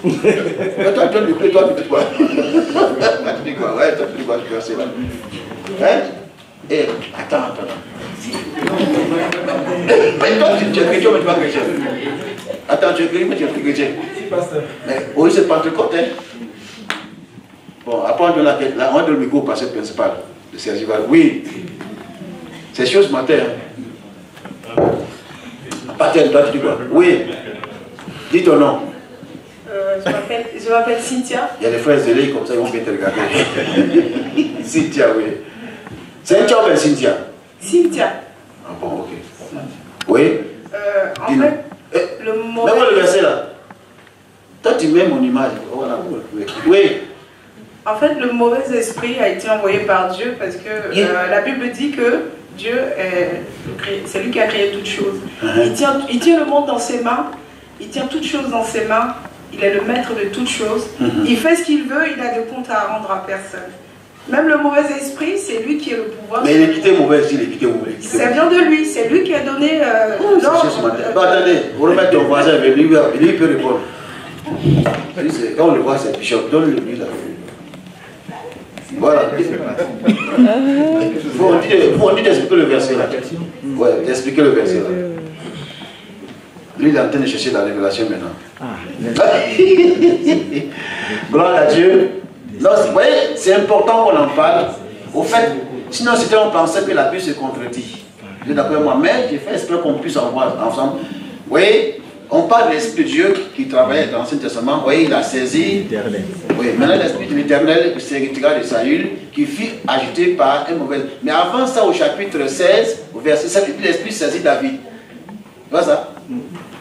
Mais toi, tu dis quoi? Tu dis quoi? Ouais, toi, tu dis quoi? Tu verset là. Hein? Eh, attends. Mais toi, tu es chrétien, mais tu vas chrétien. Attends, tu es chrétien, mais tu es chrétien. Mais oui, c'est Pentecôte, hein? Bon, après on donne le micro au pasteur principal de Sergi Val. Oui, c'est chaud ce matin. Hein? Patel, toi tu dis quoi? Oui, dis ton nom. Je m'appelle Cynthia. Il y a des frères zélés comme ça, ils vont bien te regarder. Cynthia, oui. Cynthia ou bien Cynthia? Cynthia. Ah bon, ok. Oui. En fait, le moment. Mets-moi le verset là. Toi tu mets mon image. Voilà. Oui. En fait, le mauvais esprit a été envoyé par Dieu parce que la Bible dit que Dieu, c'est lui qui a créé toutes choses. Il tient le monde dans ses mains, il tient toutes choses dans ses mains, il est le maître de toutes choses. Il fait ce qu'il veut, il a de compte à rendre à personne. Même le mauvais esprit, c'est lui qui a le pouvoir. Mais l'équité mauvaise, il l'équité mauvaise. Ça vient de lui, c'est lui qui a donné. Bon, attendez, vous remettez ton voisin, lui il peut répondre. Quand on le voit, c'est Bishop, donne-le-lui là. Voilà. On dit d'expliquer le verset là. Ouais, d'expliquer le verset là. Lui, il est en train de chercher la révélation maintenant. Gloire à Dieu. Non, vous voyez, c'est important qu'on en parle. Au fait, sinon c'était on pensait que la Bible se contredit. Vous êtes d'accord avec moi? Mais j'ai fait exprès qu'on puisse en voir ensemble. Vous voyez, on parle de l'Esprit de Dieu qui travaillait dans l'Ancien Testament. Vous voyez, il a saisi. Oui, maintenant l'Esprit de l'Éternel se retira de Saül, qui fut agité par un mauvais. Mais avant ça, au chapitre 16, au verset 7, l'Esprit saisit David. Tu vois ça?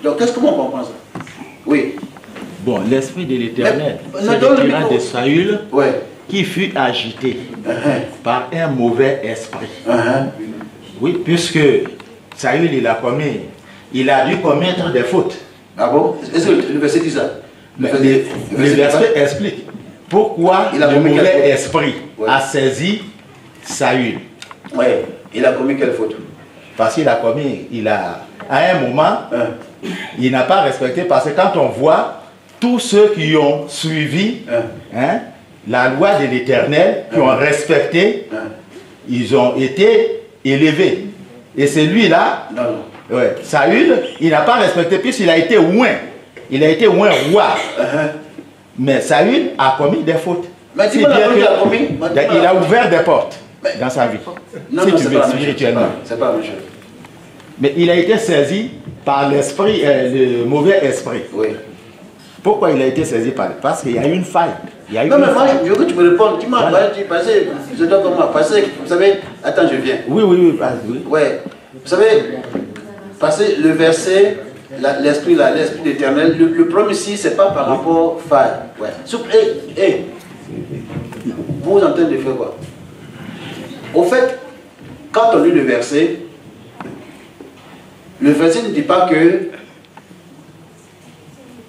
Donc, comment on comprend ça? Oui. Bon, l'Esprit de l'Éternel se retira de Saül, qui fut agité par un mauvais esprit. Oui, puisque Saül, il a dû commettre des fautes. Ah bon? Est-ce que le verset dit ça? Le verset explique pourquoi le mauvais esprit a saisi Saül. Oui, il a commis quelle faute? Parce qu'il a commis, à un moment, il n'a pas respecté, parce que quand on voit tous ceux qui ont suivi la loi de l'Éternel, qui ont respecté, ils ont été élevés. Et celui-là, Saül, il n'a pas respecté puisqu'il a été oint. Il a été oint roi. Mais Saül a commis des fautes. Mais il a ouvert des portes dans sa vie. Non, si non, tu veux, spirituellement. C'est pas la même chose. Mais il a été saisi par l'esprit, le mauvais esprit. Oui. Pourquoi il a été saisi par? Parce qu'il y a eu une faille. Non, mais moi, je veux que tu me répondes. Tu m'as dit, je dois comment passer. Vous savez, attends, je viens. Oui. Ouais. Vous savez, passer le verset, l'esprit d'Éternel, le problème ici, c'est pas par rapport à faille. Ouais. Vous entendez de faire quoi? Au fait, quand on lit le verset ne dit pas que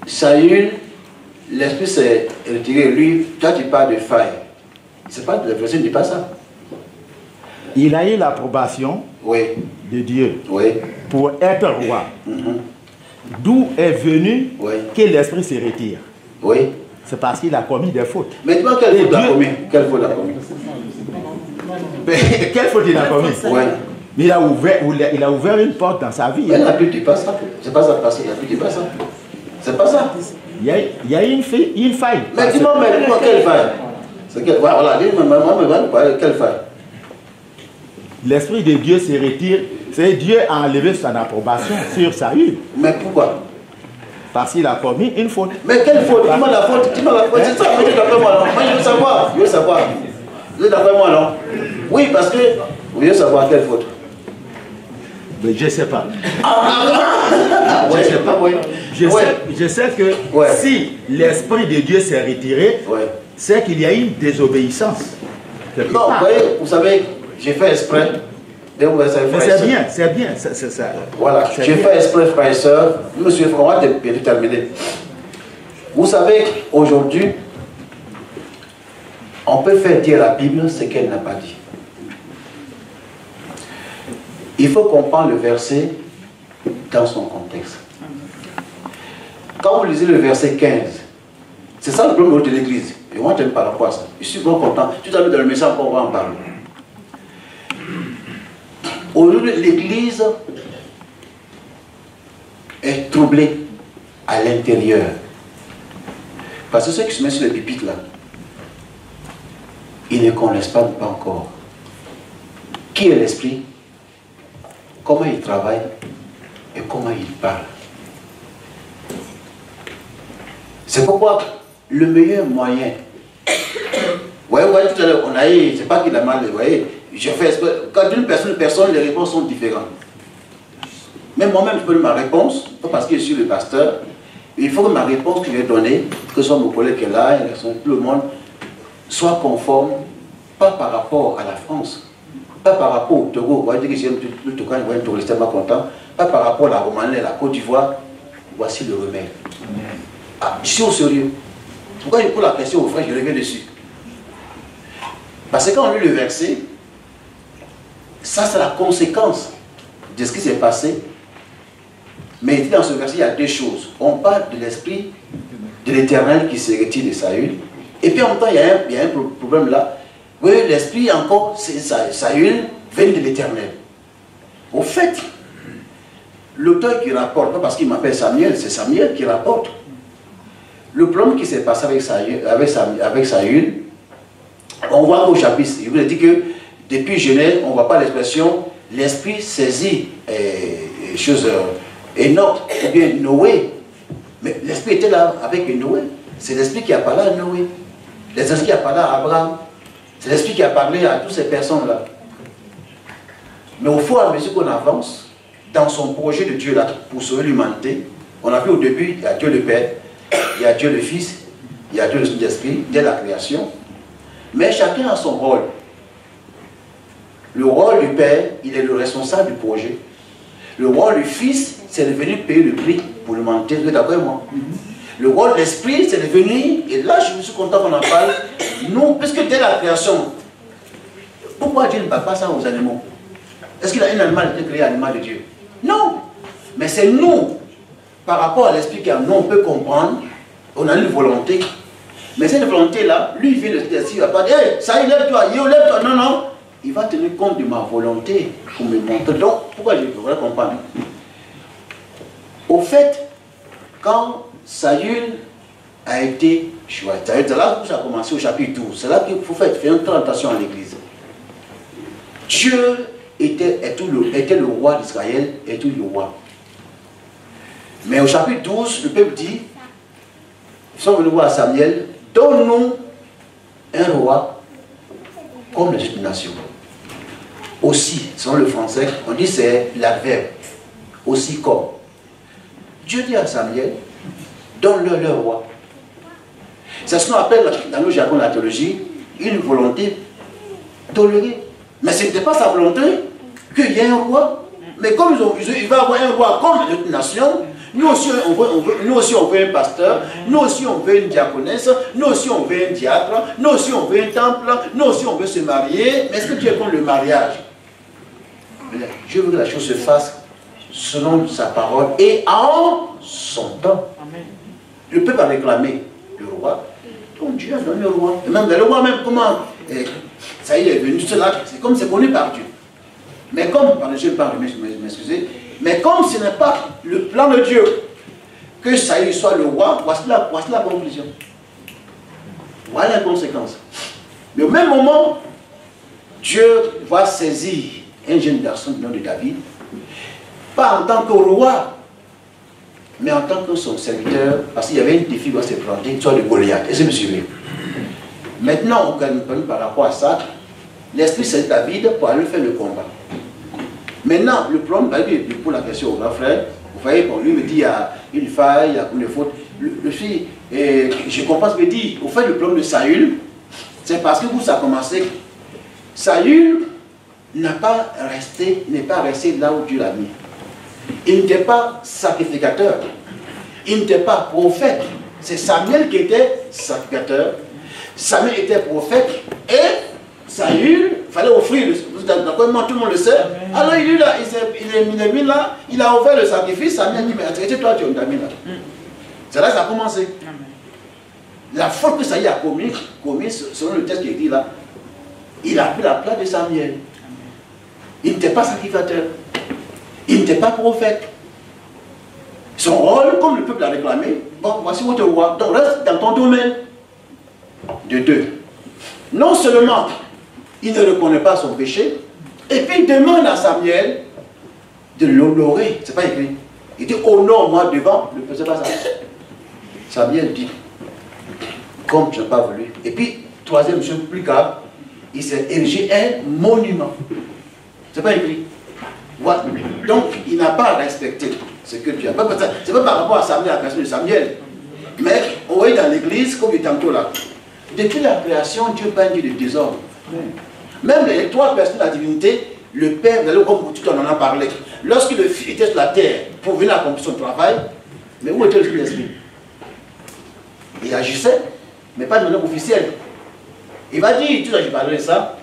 Saül, l'esprit s'est retiré. Lui, toi tu parles de faille. Le verset ne dit pas ça. Il a eu l'approbation de Dieu pour être roi. D'où est venu que l'esprit se retire. Oui. C'est parce qu'il a commis des fautes. Mais toi, quelle faute il a commis? Quelle faute il a commis? Quelle faute il a commis? Il a ouvert une porte dans sa vie. Mais la Bible ne dit pas ça. C'est pas ça le passé. La Bible ne dit pas ça. C'est pas ça. Il y a une faille. Mais dis-moi, quelle faille? Voilà, dis-moi, quelle faille? L'esprit de Dieu se retire. C'est Dieu a enlevé son approbation sur Saül. Mais pourquoi? Parce qu'il a commis une faute. Mais quelle faute? Dis-moi la faute. C'est ça, moi je veux savoir. Vous êtes d'accord avec moi, non? Oui, parce que vous voulez savoir quelle faute? Mais je ne sais pas. Je ne sais pas, oui. Je sais que si l'Esprit de Dieu s'est retiré, c'est qu'il y a une désobéissance. Non, vous savez, j'ai fait exprès. Mais c'est bien, c'est ça. Voilà, j'ai fait exprès, frères et sœurs. Monsieur, on va terminer. Vous savez, aujourd'hui, on peut faire dire à la Bible ce qu'elle n'a pas dit. Il faut comprendre le verset dans son contexte. Quand vous lisez le verset 15, c'est ça le problème de l'église. Et moi, j'aime par rapport à ça. Je suis vraiment content. Tout à l'heure, dans le message, on va en parler. Aujourd'hui, l'église est troublée à l'intérieur. Parce que ceux qui se mettent sur les pupitres là, ils ne connaissent pas encore qui est l'esprit, comment il travaille et comment il parle. C'est pourquoi le meilleur moyen, vous voyez tout à l'heure, on a eu, c'est pas qu'il a mal, vous voyez, je fais, quand d'une personne, les réponses sont différentes. Même moi-même, je peux donner ma réponse, pas parce que je suis le pasteur, il faut que ma réponse que je vais donner, que ce soit mon collègue qui est là, tout le monde, soit conforme, pas par rapport à la France, pas par rapport au Togo, vous voyez que j'aime le Togo, vous voyez, le tellement content, pas par rapport à la Roumanie, la Côte d'Ivoire, voici le remède. Ah, je suis au sérieux. Pourquoi je pose la question aux frères, je reviens dessus. Parce que quand on lit le verset, ça c'est la conséquence de ce qui s'est passé. Mais dans ce verset, il y a deux choses. On parle de l'esprit de l'Éternel qui se retire de Saül. Et puis en même temps, il y a un problème là. Oui, l'esprit encore, Saül vient de l'Éternel. Au fait, l'auteur qui rapporte, pas parce qu'il m'appelle Samuel, c'est Samuel qui rapporte. Le problème qui s'est passé avec Saül, on voit qu'au chapitre, je vous ai dit que depuis Genèse, on ne voit pas l'expression l'esprit saisit choses Enoch ou bien Noé. Mais l'esprit était là avec Noé. C'est l'esprit qui a parlé à Noé. L'esprit qui a parlé à Abraham. C'est l'esprit qui a parlé à toutes ces personnes-là. Mais au fur et à mesure qu'on avance, dans son projet de Dieu là, pour sauver l'humanité, on a vu au début, il y a Dieu le Père, il y a Dieu le Fils, il y a Dieu le Saint-Esprit, dès la création. Mais chacun a son rôle. Le rôle du Père, il est le responsable du projet. Le rôle du Fils, c'est de venir payer le prix pour l'humanité. Vous êtes d'accord avec moi? Le rôle de l'Esprit, c'est de venir, et là je suis content qu'on en parle, nous, puisque dès la création, pourquoi Dieu ne parle pas ça aux animaux? Est-ce qu'il a un animal qui est créé animal de Dieu? Non. Mais c'est nous, par rapport à l'Esprit qui a nous, on peut comprendre, on a une volonté. Mais cette volonté-là, lui, il vient de dire, il ne va pas dire, hey, ça y est, lève-toi, lève-toi. Non, non. Il va tenir compte de ma volonté pour me montrer. Donc, pourquoi je devrais comprendre? Au fait, quand Saül a été choisi, c'est là que ça a commencé au chapitre 12. C'est là qu'il faut faire une présentation à l'église. Dieu était le roi d'Israël et tout le roi. Mais au chapitre 12, le peuple dit, ils sont venus voir Samuel, donne-nous un roi comme les autres nations. Aussi, selon le français, on dit c'est l'adverbe. Aussi comme. Dieu dit à Samuel, donne-leur leur roi. C'est ce qu'on appelle, dans le jargon de la théologie, une volonté tolérée. Mais ce n'était pas sa volonté qu'il y ait un roi. Mais comme il va y avoir un roi comme les autres nations, nous aussi on veut un pasteur, nous aussi on veut une diaconesse, nous aussi on veut un diacre, nous aussi on veut un temple, nous aussi on veut se marier. Mais est-ce que Dieu est contre le mariage? Je veux que la chose se fasse selon sa parole et en son temps. Amen. Le peuple a réclamé le roi, donc Dieu a donné le roi. Et même le roi, même comment ça y est venu, c'est comme c'est connu par Dieu. Mais comme, pardon, je parle, m'excuser, mais comme ce n'est pas le plan de Dieu que Saül soit le roi, voici la conclusion. Voilà la conséquence. Mais au même moment, Dieu va saisir un jeune garçon du nom de David, pas en tant que roi, mais en tant que son serviteur, parce qu'il y avait une défi qui va se planter, soit de Goliath. Est-ce que vous me suivez? Maintenant, on gagne par rapport à ça. L'esprit, c'est David pour aller faire le combat. Maintenant, le problème, pour la question au grand frère, vous voyez, bon, lui me dit il y a une faille, il y a une faute. Le fils, je comprends ce qu'il dit. Au fait, le problème de Saül, c'est parce que vous, ça a commencé. Saül n'est pas resté là où Dieu l'a mis. Il n'était pas sacrificateur. Il n'était pas prophète. C'est Samuel qui était sacrificateur. Samuel était prophète. Et Saül, il fallait offrir. Comment tout le monde le sait. Alors il est là, il est mis là, il a offert le sacrifice. Samuel a dit, mais toi, tu es mis là. C'est là que ça a commencé. La faute que Saül a commis, selon le texte qui est dit là, il a pris la place de Samuel. Il n'était pas sacrificateur. Il n'était pas prophète. Son rôle, comme le peuple l'a réclamé, bon, voici votre roi, donc reste dans ton domaine. De deux. Non seulement il ne reconnaît pas son péché, et puis il demande à Samuel de l'honorer. C'est pas écrit. Il dit honore-moi devant le peuple. C'est pas ça. Samuel dit, comme je n'ai pas voulu. Et puis, troisième chose plus grave, il s'est érigé un monument. C'est pas écrit. Voilà. Donc, il n'a pas respecté ce que Dieu a. C'est pas par rapport à Samuel, à la personne de Samuel. Mais, on voit dans l'église, comme il est tantôt là, depuis la création, Dieu pas dit de désordre. Même les trois personnes de la divinité, le Père, comme tout on en a parlé, lorsque le Fils était sur la terre pour venir accomplir son travail, mais où était l'Esprit? Il agissait, mais pas de manière officielle. Il va dire, tout à l'heure j'ai parlé de ça,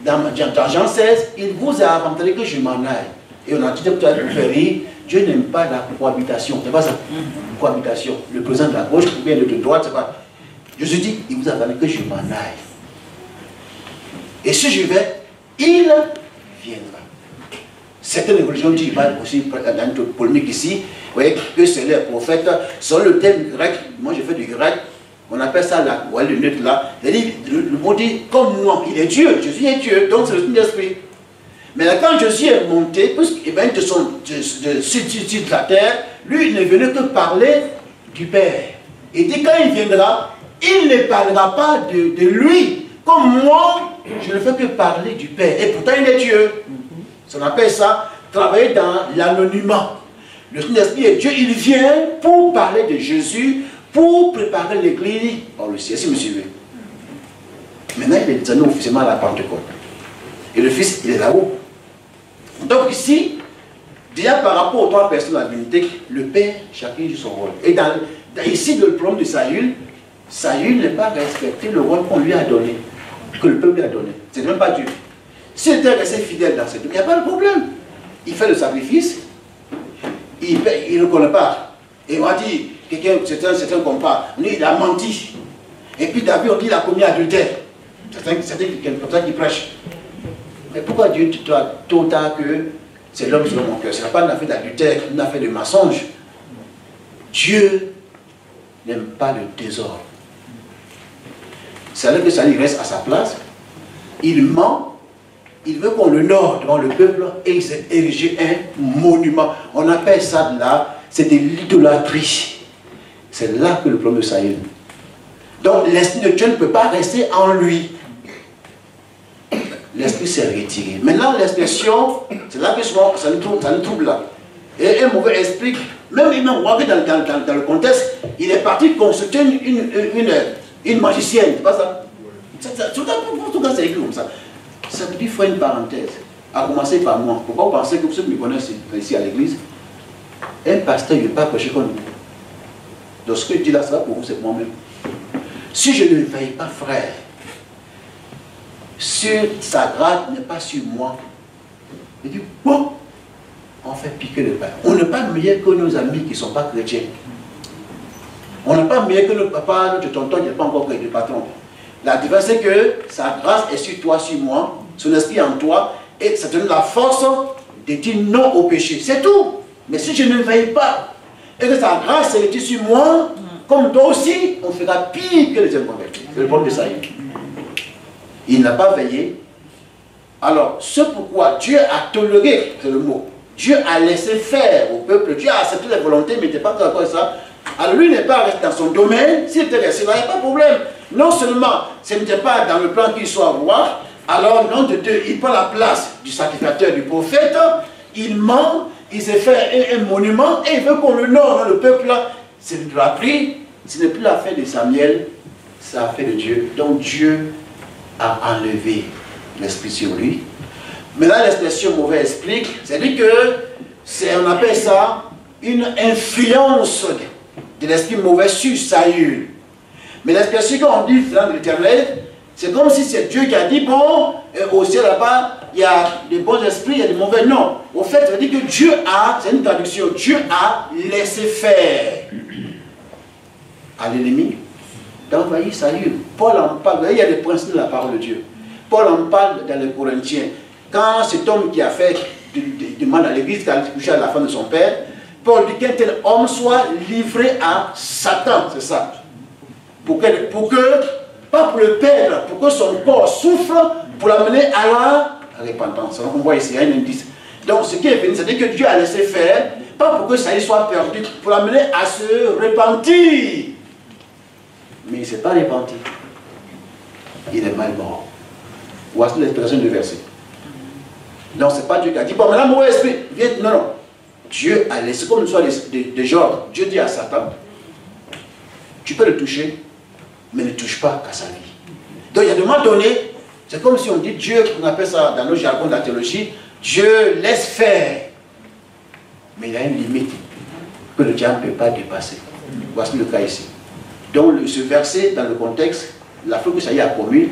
dans Jean 16, il vous a inventé que je m'en aille. Et on a dit tout à l'heure pour faire rire, Dieu n'aime pas la cohabitation. C'est pas ça? Cohabitation. Le président de la gauche ou bien de droite, c'est pas. Jésus dit, il vous a inventé que je m'en aille. Et si je vais, il viendra. Certaines religions disent, il va aussi dans une polémique ici, vous voyez, que c'est les prophètes, selon le thème grec, moi j'ai fait du grec, on appelle ça la, ouais, le neutre là, c'est-à-dire, le mot dit, comme moi, il est Dieu, Jésus est Dieu, donc c'est le Saint-Esprit. Mais là, quand Jésus est monté, puisqu'il vient de la terre, lui, il ne venait que parler du Père. Il dit, quand il viendra, il ne parlera pas de lui. Comme moi, je ne fais que parler du Père. Et pourtant, il est Dieu. On appelle ça travailler dans l'anonymat. Le Saint-Esprit est Dieu, il vient pour parler de Jésus, pour préparer l'église par le ciel. Si vous me suivez. Maintenant, il est descendu officiellement à la Pentecôte. Et le Fils, il est là-haut. Donc ici, déjà par rapport aux trois personnes de la divinité, le Père, chacun joue son rôle. Et ici, le problème de Saül n'est pas respecté le rôle qu'on lui a donné, que le peuple lui a donné. C'est même pas Dieu. S'il était resté fidèle dans cette il n'y a pas de problème. Il fait le sacrifice, il ne connaît pas. Et on a dit, c'est un compas, lui il a menti. Et puis David, on dit il a commis adultère. C'est comme ça qui prêche. Mais pourquoi Dieu doit tôt ou tard que c'est l'homme selon mon cœur? Ce n'est pas une affaire d'adultère, une affaire de mensonge. Dieu n'aime pas le désordre. C'est là que ça lui reste à sa place. Il ment, il veut qu'on l'honore devant le peuple et il s'est érigé un monument. On appelle ça de là, c'est de l'idolâtrie. C'est là que le problème de Saül. Donc l'esprit de Dieu ne peut pas rester en lui. L'esprit s'est retiré. Maintenant l'expression, c'est là que souvent ça nous trouble là. Et un mauvais esprit, même dans le contexte, il est parti consulter une magicienne, c'est pas ça? Tout cas, c'est écrit comme ça. Ça veut dire, il faut une parenthèse. À commencer par moi. Pourquoi vous pensez que ceux qui me connaissent ici à l'église, un pasteur, il ne veut pas prêcher comme vous. Donc ce que je dis là, ça va pour vous, c'est moi-même. Si je ne veille pas, frère, sur sa grâce n'est pas sur moi, je dis, bon, on fait piquer le pain. On n'est pas meilleur que nos amis qui ne sont pas chrétiens. On n'est pas meilleur que notre papa, notre tonton qui n'est pas encore le patron. La différence, c'est que sa grâce est sur toi, sur moi, son esprit en toi, et ça te donne la force de dire non au péché. C'est tout. Mais si je ne veille pas, et que sa grâce est sur moi, comme toi aussi, on fera pire que les inconvertis. C'est le problème de Saül. Il n'a pas veillé. Alors, c'est pourquoi Dieu a toléré, c'est le mot. Dieu a laissé faire au peuple. Dieu a accepté la volonté, mais il n'était pas d'accord avec ça. Alors lui n'est pas resté dans son domaine. S'il était resté là, il n'y a pas de problème. non seulement ce n'était pas dans le plan qu'il soit roi, alors nom de Dieu, il prend la place du sacrificateur, du prophète, il ment, il s'est fait un monument et il veut qu'on le honore, le peuple là. C'est de la pris, ce n'est plus l'affaire de Samuel, c'est l'affaire de Dieu. Donc Dieu a enlevé l'esprit sur lui. Maintenant l'expression mauvais esprit, c'est-à-dire que on appelle ça une influence de l'esprit mauvais sur Saül. Mais l'expression qu'on dit dans l'Éternel, c'est comme si c'est Dieu qui a dit, bon, au ciel là-bas, il y a des bons esprits, il y a des mauvais. Non. Au fait, ça veut dire que Dieu a, c'est une traduction, Dieu a laissé faire à l'ennemi d'envahir Saül. Paul en parle, il y a des principes de la parole de Dieu. Paul en parle dans les Corinthiens. Quand cet homme qui a fait du mal à l'église, qui a couché à la femme de son père, Paul dit qu'un tel homme soit livré à Satan, c'est ça. Pour que, pas pour le perdre, pour que son corps souffre, pour l'amener à la repentance. Donc on voit ici, il y a un indice. Donc ce qui est venu, c'est-à-dire que Dieu a laissé faire, pas pour que ça y soit perdu, pour l'amener à se repentir. Mais il ne s'est pas repenti. Il est mal mort. Voici l'expression du verset. Donc ce n'est pas Dieu qui a dit, bon maintenant mauvais esprit, viens. Non, non. Dieu a laissé, comme soit des genres, Dieu dit à Satan, tu peux le toucher, mais ne touche pas qu'à sa vie. Donc il y a des moments donnés, c'est comme si on dit Dieu, on appelle ça dans nos jargons de la théologie, Dieu laisse faire. Mais il y a une limite que le diable ne peut pas dépasser. Voici le cas ici. Donc ce verset, dans le contexte, la faute que Saül a commis,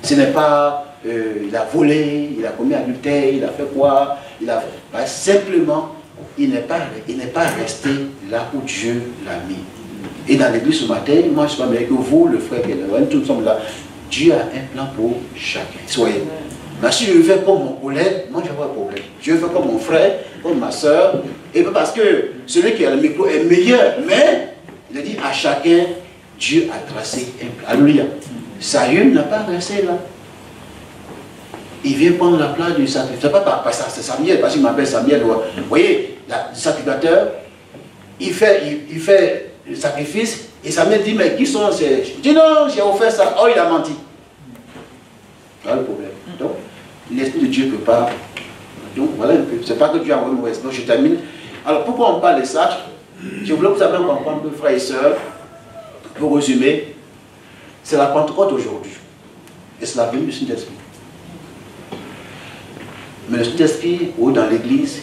ce n'est pas il a volé, il a commis adultère, il a fait quoi, bah, simplement, il n'est pas resté là où Dieu l'a mis. Et dans l'église ce matin, moi je suis pas meilleur que vous, le frère qui est là, nous sommes là. Dieu a un plan pour chacun. Soyez. Mais si je veux faire comme mon collègue, moi je n'ai pas de problème. Je veux faire comme mon frère, comme ma soeur. Et pas parce que celui qui a le micro est meilleur, mais il a dit à chacun, Dieu a tracé un plan. Alléluia. Saül n'a pas resté là. Il vient prendre la place du sacrificateur. Pas c'est Samuel, parce qu'il m'appelle Samuel. Vous voyez, le sacrificateur, il fait le sacrifice, et Samuel dit, mais qui sont ces... Je dis non, j'ai offert ça. Oh, il a menti. Voilà le problème. Donc, l'esprit de Dieu ne peut pas... Donc, voilà un peu. C'est pas que Dieu a envoyé mauvais esprit. Je termine. Alors, pourquoi on parle de ça? Je voulais que vous avez comprendre, frères et sœurs, pour résumer, c'est la Pentecôte aujourd'hui. Et c'est la venue du Saint-Esprit. Mais le Saint-Esprit, ou dans l'église,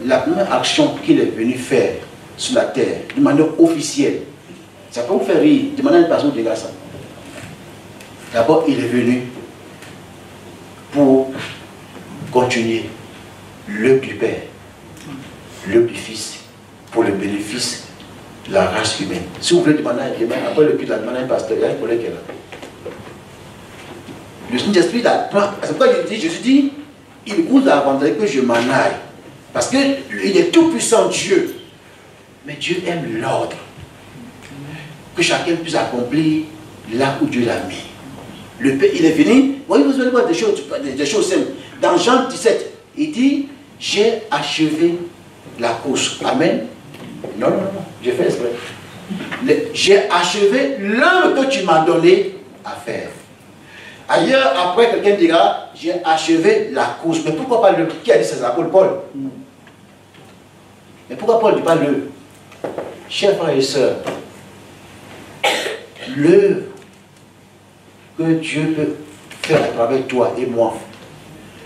la première action qu'il est venu faire sur la terre, de manière officielle, ça peut vous faire rire, de manière une personne de ça. D'abord, il est venu pour continuer l'œuvre du Père, l'œuvre du Fils, pour le bénéfice de la race humaine. Si vous voulez demander après le culte, demander à un pasteur, il y a un collègue qui est là. Le Saint-Esprit, c'est pourquoi Jésus dit, il vous a abandonné que je m'en aille. Parce qu'il est tout puissant Dieu. Mais Dieu aime l'ordre. Que chacun puisse accomplir là où Dieu l'a mis. Le Père, il est venu, voyez, vous allez voir des choses simples. Dans Jean 17, il dit, j'ai achevé la course. Amen. Non, j'ai fait exprès. J'ai achevé l'œuvre que tu m'as donné à faire. Ailleurs, après, quelqu'un dira, j'ai achevé la course. Mais pourquoi pas le... Qui a dit c'est l'apôtre Paul? Mais pourquoi Paul ne dit pas le... Chers frères et sœurs, l'œuvre que Dieu peut faire à travers toi et moi,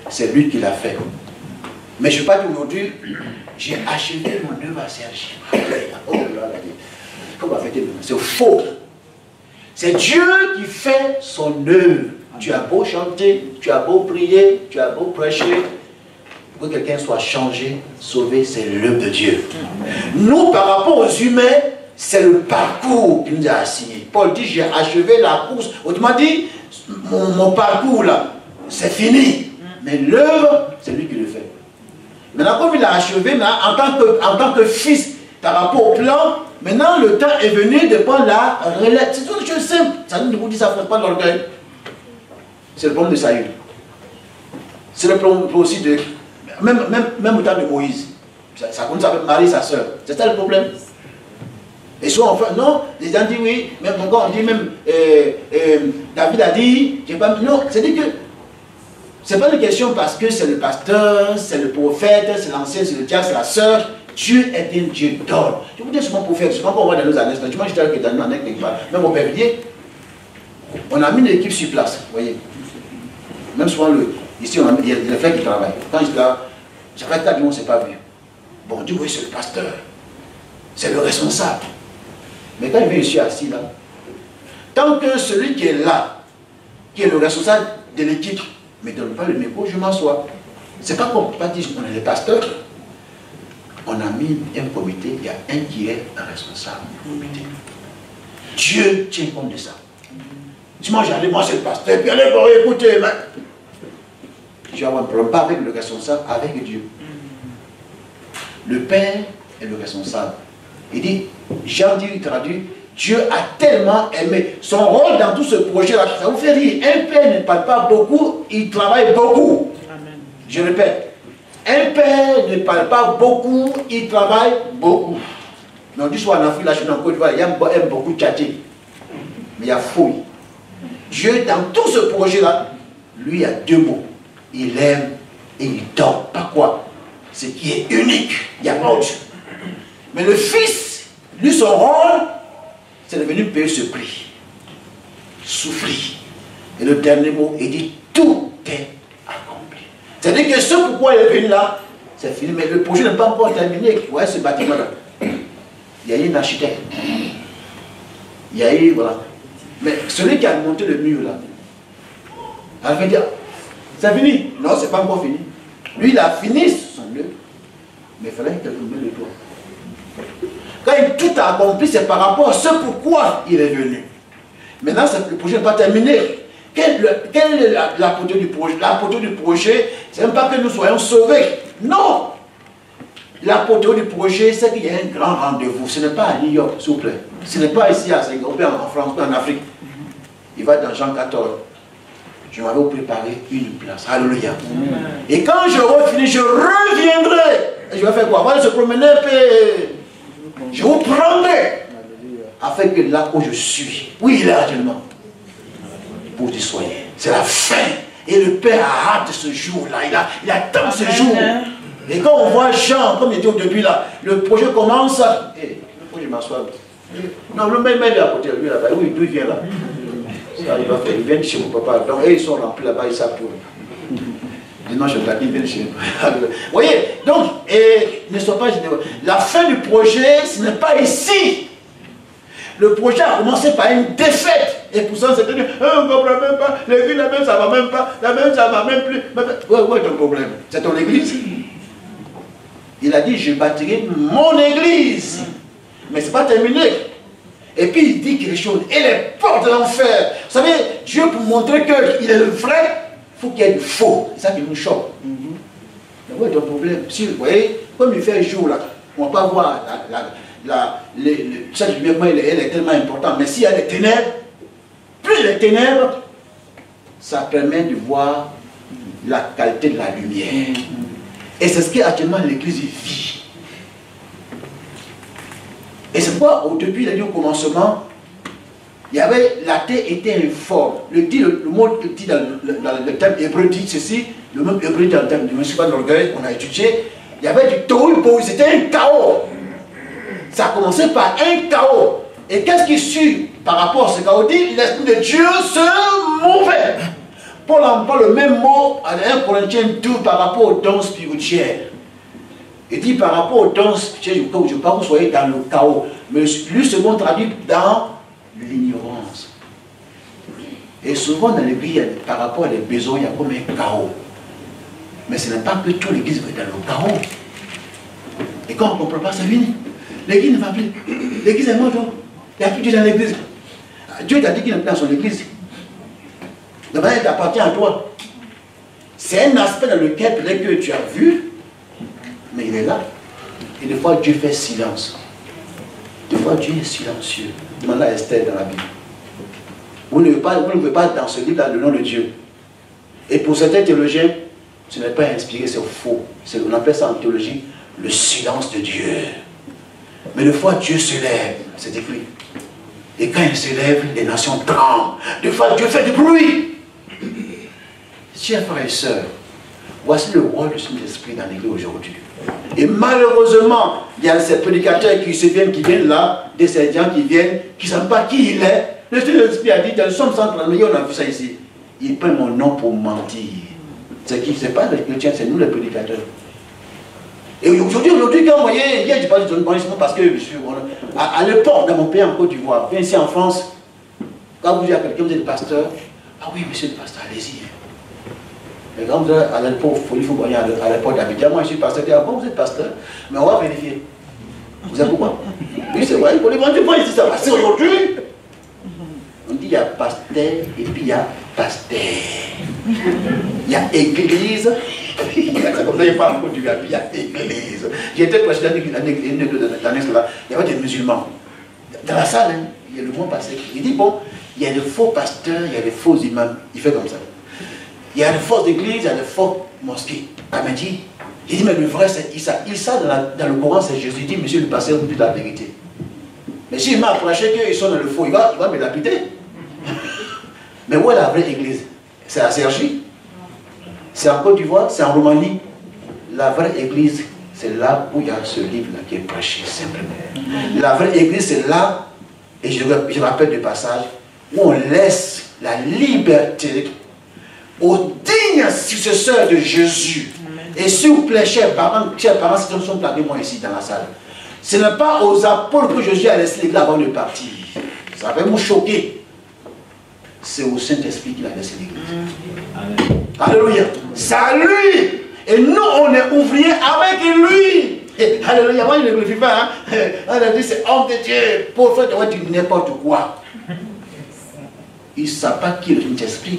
c'est lui qui l'a fait. Mais je ne veux pas dire aujourd'hui, j'ai achevé mon œuvre à Serge. Oh là là, c'est faux. C'est Dieu qui fait son œuvre. Tu as beau chanter, tu as beau prier, tu as beau prêcher, pour que quelqu'un soit changé, sauvé, c'est l'œuvre de Dieu. Nous, par rapport aux humains, c'est le parcours qui nous a assigné. Paul dit, j'ai achevé la course. Autrement dit, mon parcours là, c'est fini. Mais l'œuvre, c'est lui qui le fait. Maintenant, comme il a achevé, en tant que fils, par rapport au plan, maintenant le temps est venu de prendre la relève. C'est une chose simple. Ça ne vous dit, ça ne fait pas de l'orgueil. C'est le problème de Saül. C'est le problème aussi de... Même au temps de Moïse. Ça commence avec Marie, sa soeur. C'est ça le problème. Et souvent, enfin, non, les gens disent oui, même encore on dit même, David a dit, non, c'est-à-dire que c'est pas une question parce que c'est le pasteur, c'est le prophète, c'est l'ancien, c'est le diable, c'est la sœur. Dieu est un Dieu d'ordre. Je vous dis souvent pour faire, souvent qu'on voit dans nos annexes, moi j'étais avec dans nos annexes, même au Bervilliers, on a mis une équipe sur place, vous voyez. Même souvent, ici, on a mis, il y a des frères qui travaillent. Quand j'étais là, ça fait 4 jours, on ne s'est pas vu. Bon, on dit oui, c'est le pasteur, c'est le responsable. Mais quand il vient ici assis là, tant que celui qui est là, qui est le responsable de l'équipe, ne me donne pas le micro, je m'assois. C'est pas comme pas dire qu'on est les pasteurs. On a mis un comité, il y a un qui est un responsable du comité. Dieu tient compte de ça. Si moi j'allais, moi c'est le pasteur, puis allez, bon, écoutez, mais je vais avoir un problème, pas avec le responsable, avec Dieu. Le Père est le responsable. Il dit, Jean dit, il traduit, Dieu a tellement aimé. Son rôle dans tout ce projet-là, ça vous fait rire. Un père ne parle pas beaucoup, il travaille beaucoup. Amen. Je répète, un père ne parle pas beaucoup, il travaille beaucoup. Mais on dit soit en Afrique, là je suis en Côte d'Ivoire, il aime beaucoup tchatcher. Mais il y a fouille. Dieu, dans tout ce projet-là, lui, il y a 2 mots. Il aime et il dort. Pas quoi? Ce qui est unique. Il n'y a pas autre chose. Mais le Fils, lui, son rôle, c'est de venir payer ce prix. Souffrir. Et le dernier mot, il dit, tout est accompli. C'est-à-dire que ce pourquoi il est venu là, c'est fini. Mais le projet n'est pas encore terminé. Vous voyez ce bâtiment-là. Il y a eu un architecte. Il y a eu, voilà. Mais celui qui a monté le mur là, il va dire, c'est fini. Non, c'est pas encore fini. Lui, il a fini son œuvre. Mais il fallait qu'il te mette le doigt. Quand tout a accompli, c'est par rapport à ce pourquoi il est venu. Maintenant, le projet n'est pas terminé. Quelle est l'apôtre du projet? L'apôtre du projet, c'est même pas que nous soyons sauvés. Non! L'apôtre du projet, c'est qu'il y a un grand rendez-vous. Ce n'est pas à New York, s'il vous plaît. Ce n'est pas ici à Singapour, en France, en Afrique. Il va dans Jean 14. Je m'avais préparé une place. Alléluia. Et quand je finis, je reviendrai. Et je vais faire quoi? On va se promener un peu. Je vous prendrai. Afin que là où je suis, où il est actuellement, vous y soyez. C'est la fin. Et le Père a hâte de ce jour-là. Il attend ce jour. Et quand on voit Jean, comme il dit au début là, le projet commence. Il faut que je m'assoie. Non, le même est à côté de lui là-bas. Oui, d'où il vient là? Ça, il vient de chez mon papa. Donc, ils sont remplis là-bas, ils savent tout. Non, je t'ai dit, ils viennent chez nous. Vous voyez? Donc, ne sois pas généreux. La fin du projet, ce n'est pas ici. Le projet a commencé par une défaite. Et pour ça, c'était dit, on ne comprend même pas. L'église, la même, ça ne va même pas. La même, ça ne va même plus. Où est ton problème? C'est ton église. Il a dit, je bâtirai mon église. Mais ce n'est pas terminé. Et puis il dit quelque chose. Et les portes de l'enfer. Vous savez, Dieu, pour montrer qu'il est le vrai, il faut qu'il y ait du faux. C'est ça qui nous choque. Mais où est ton problème? Si vous voyez, comme il fait jour là, on ne va pas voir cette lumière, elle est tellement importante. Mais s'il y a des ténèbres, plus les ténèbres, ça permet de voir la qualité de la lumière. Et c'est ce qu'actuellement l'église vit. Et c'est pourquoi, au début, il a dit au commencement, il y avait, la terre était informe. Le mot dit dans le thème hébreu dit ceci, le mot hébreu dans le thème du municipal de l'orgueil, on a étudié, il y avait du tohu bohu, c'était un chaos. Ça a commencé par un chaos. Et qu'est-ce qui suit par rapport à ce chaos? Dit, l'Esprit de Dieu se mouvait. Paul emploie le même mot à 1 Corinthiens 12 par rapport aux dons spirituels. Il dit par rapport aux dons spirituels, je ne veux pas que vous soyez dans le chaos. Mais lui second traduit dans l'ignorance. Et souvent dans l'église, par rapport à les besoins, il y a comme un chaos. Mais ce n'est pas que toute l'église va être dans le chaos. Et quand on ne comprend pas, c'est fini. L'église ne va plus. L'église est morte. Il n'y a plus Dieu dans l'église. Dieu t'a dit qu'il n'est plus dans son église. La manière t'appartient à toi. C'est un aspect dans lequel peut-être que tu as vu, mais il est là. Et des fois, Dieu fait silence. Des fois, Dieu est silencieux. Demande à Esther dans la Bible. Vous ne pouvez pas dans ce livre-là le nom de Dieu. Et pour certains théologiens, ce n'est pas inspiré, c'est faux. On appelle ça en théologie le silence de Dieu. Mais des fois, Dieu se lève. C'est écrit. Et quand il s'élève, les nations tremblent. Des fois, Dieu fait du bruit. Chers frères et sœurs, voici le rôle du Saint-Esprit dans l'Église aujourd'hui. Et malheureusement, il y a ces prédicateurs qui viennent là, des sergents qui viennent, qui ne savent pas qui il est. Le Saint-Esprit a dit, dans le Somme 130, on a vu ça ici. Il prend mon nom pour mentir. C'est qui? C'est pas les chrétiens, c'est nous les prédicateurs. Et aujourd'hui, quand vous voyez, hier je parle du banissement parce que, à l'époque, dans mon pays en Côte d'Ivoire, bien ici en France, quand vous dites à quelqu'un, vous êtes pasteur, ah oui, monsieur le pasteur, allez-y. Et quand vous êtes à l'époque, il faut aller à l'époque d'Abidjan, moi je suis pasteur, ah bon, vous êtes pasteur, mais on va vérifier. Vous savez pourquoi? Oui, c'est vrai, pour les gens, ici, ça va passer aujourd'hui. On dit il y a pasteur et puis il y a pasteur. Il y a église. C'est comme ça, il parle encore du gars, puis il y a église. J'étais président d'annexe là, il y avait des musulmans. Dans la salle, hein, il y a le mois passé. Il dit bon, il y a des faux pasteurs, il y a des faux imams. Il fait comme ça. Il y a des fausses églises, il y a des faux mosquées. Il dit mais le vrai c'est Issa. Issa dans le Coran c'est Jésus. Il dit monsieur le pasteur, vous dites la vérité. Mais s'il m'a approché qu'ils sont dans le faux, il va me lapider. Mais où est la vraie église? C'est à Cergy, c'est en Côte d'Ivoire, c'est en Roumanie. La vraie église, c'est là où il y a ce livre-là qui est prêché simplement. La vraie église, c'est là, et je rappelle du passage, où on laisse la liberté aux dignes successeurs de Jésus. Et s'il vous plaît, chers parents, si nous sommes placés moi ici dans la salle, ce n'est pas aux apôtres que Jésus a laissé l'église avant de partir. Ça va vous choquer. C'est au Saint-Esprit qu'il a laissé l'église. Alléluia. C'est à lui. Et nous, on est ouvriers avec lui. Et, alléluia. Moi, je ne glorifie pas. Hein. On a dit, c'est homme de Dieu. Pour faire du n'importe quoi. Ils ne savent pas qui est le Saint-Esprit.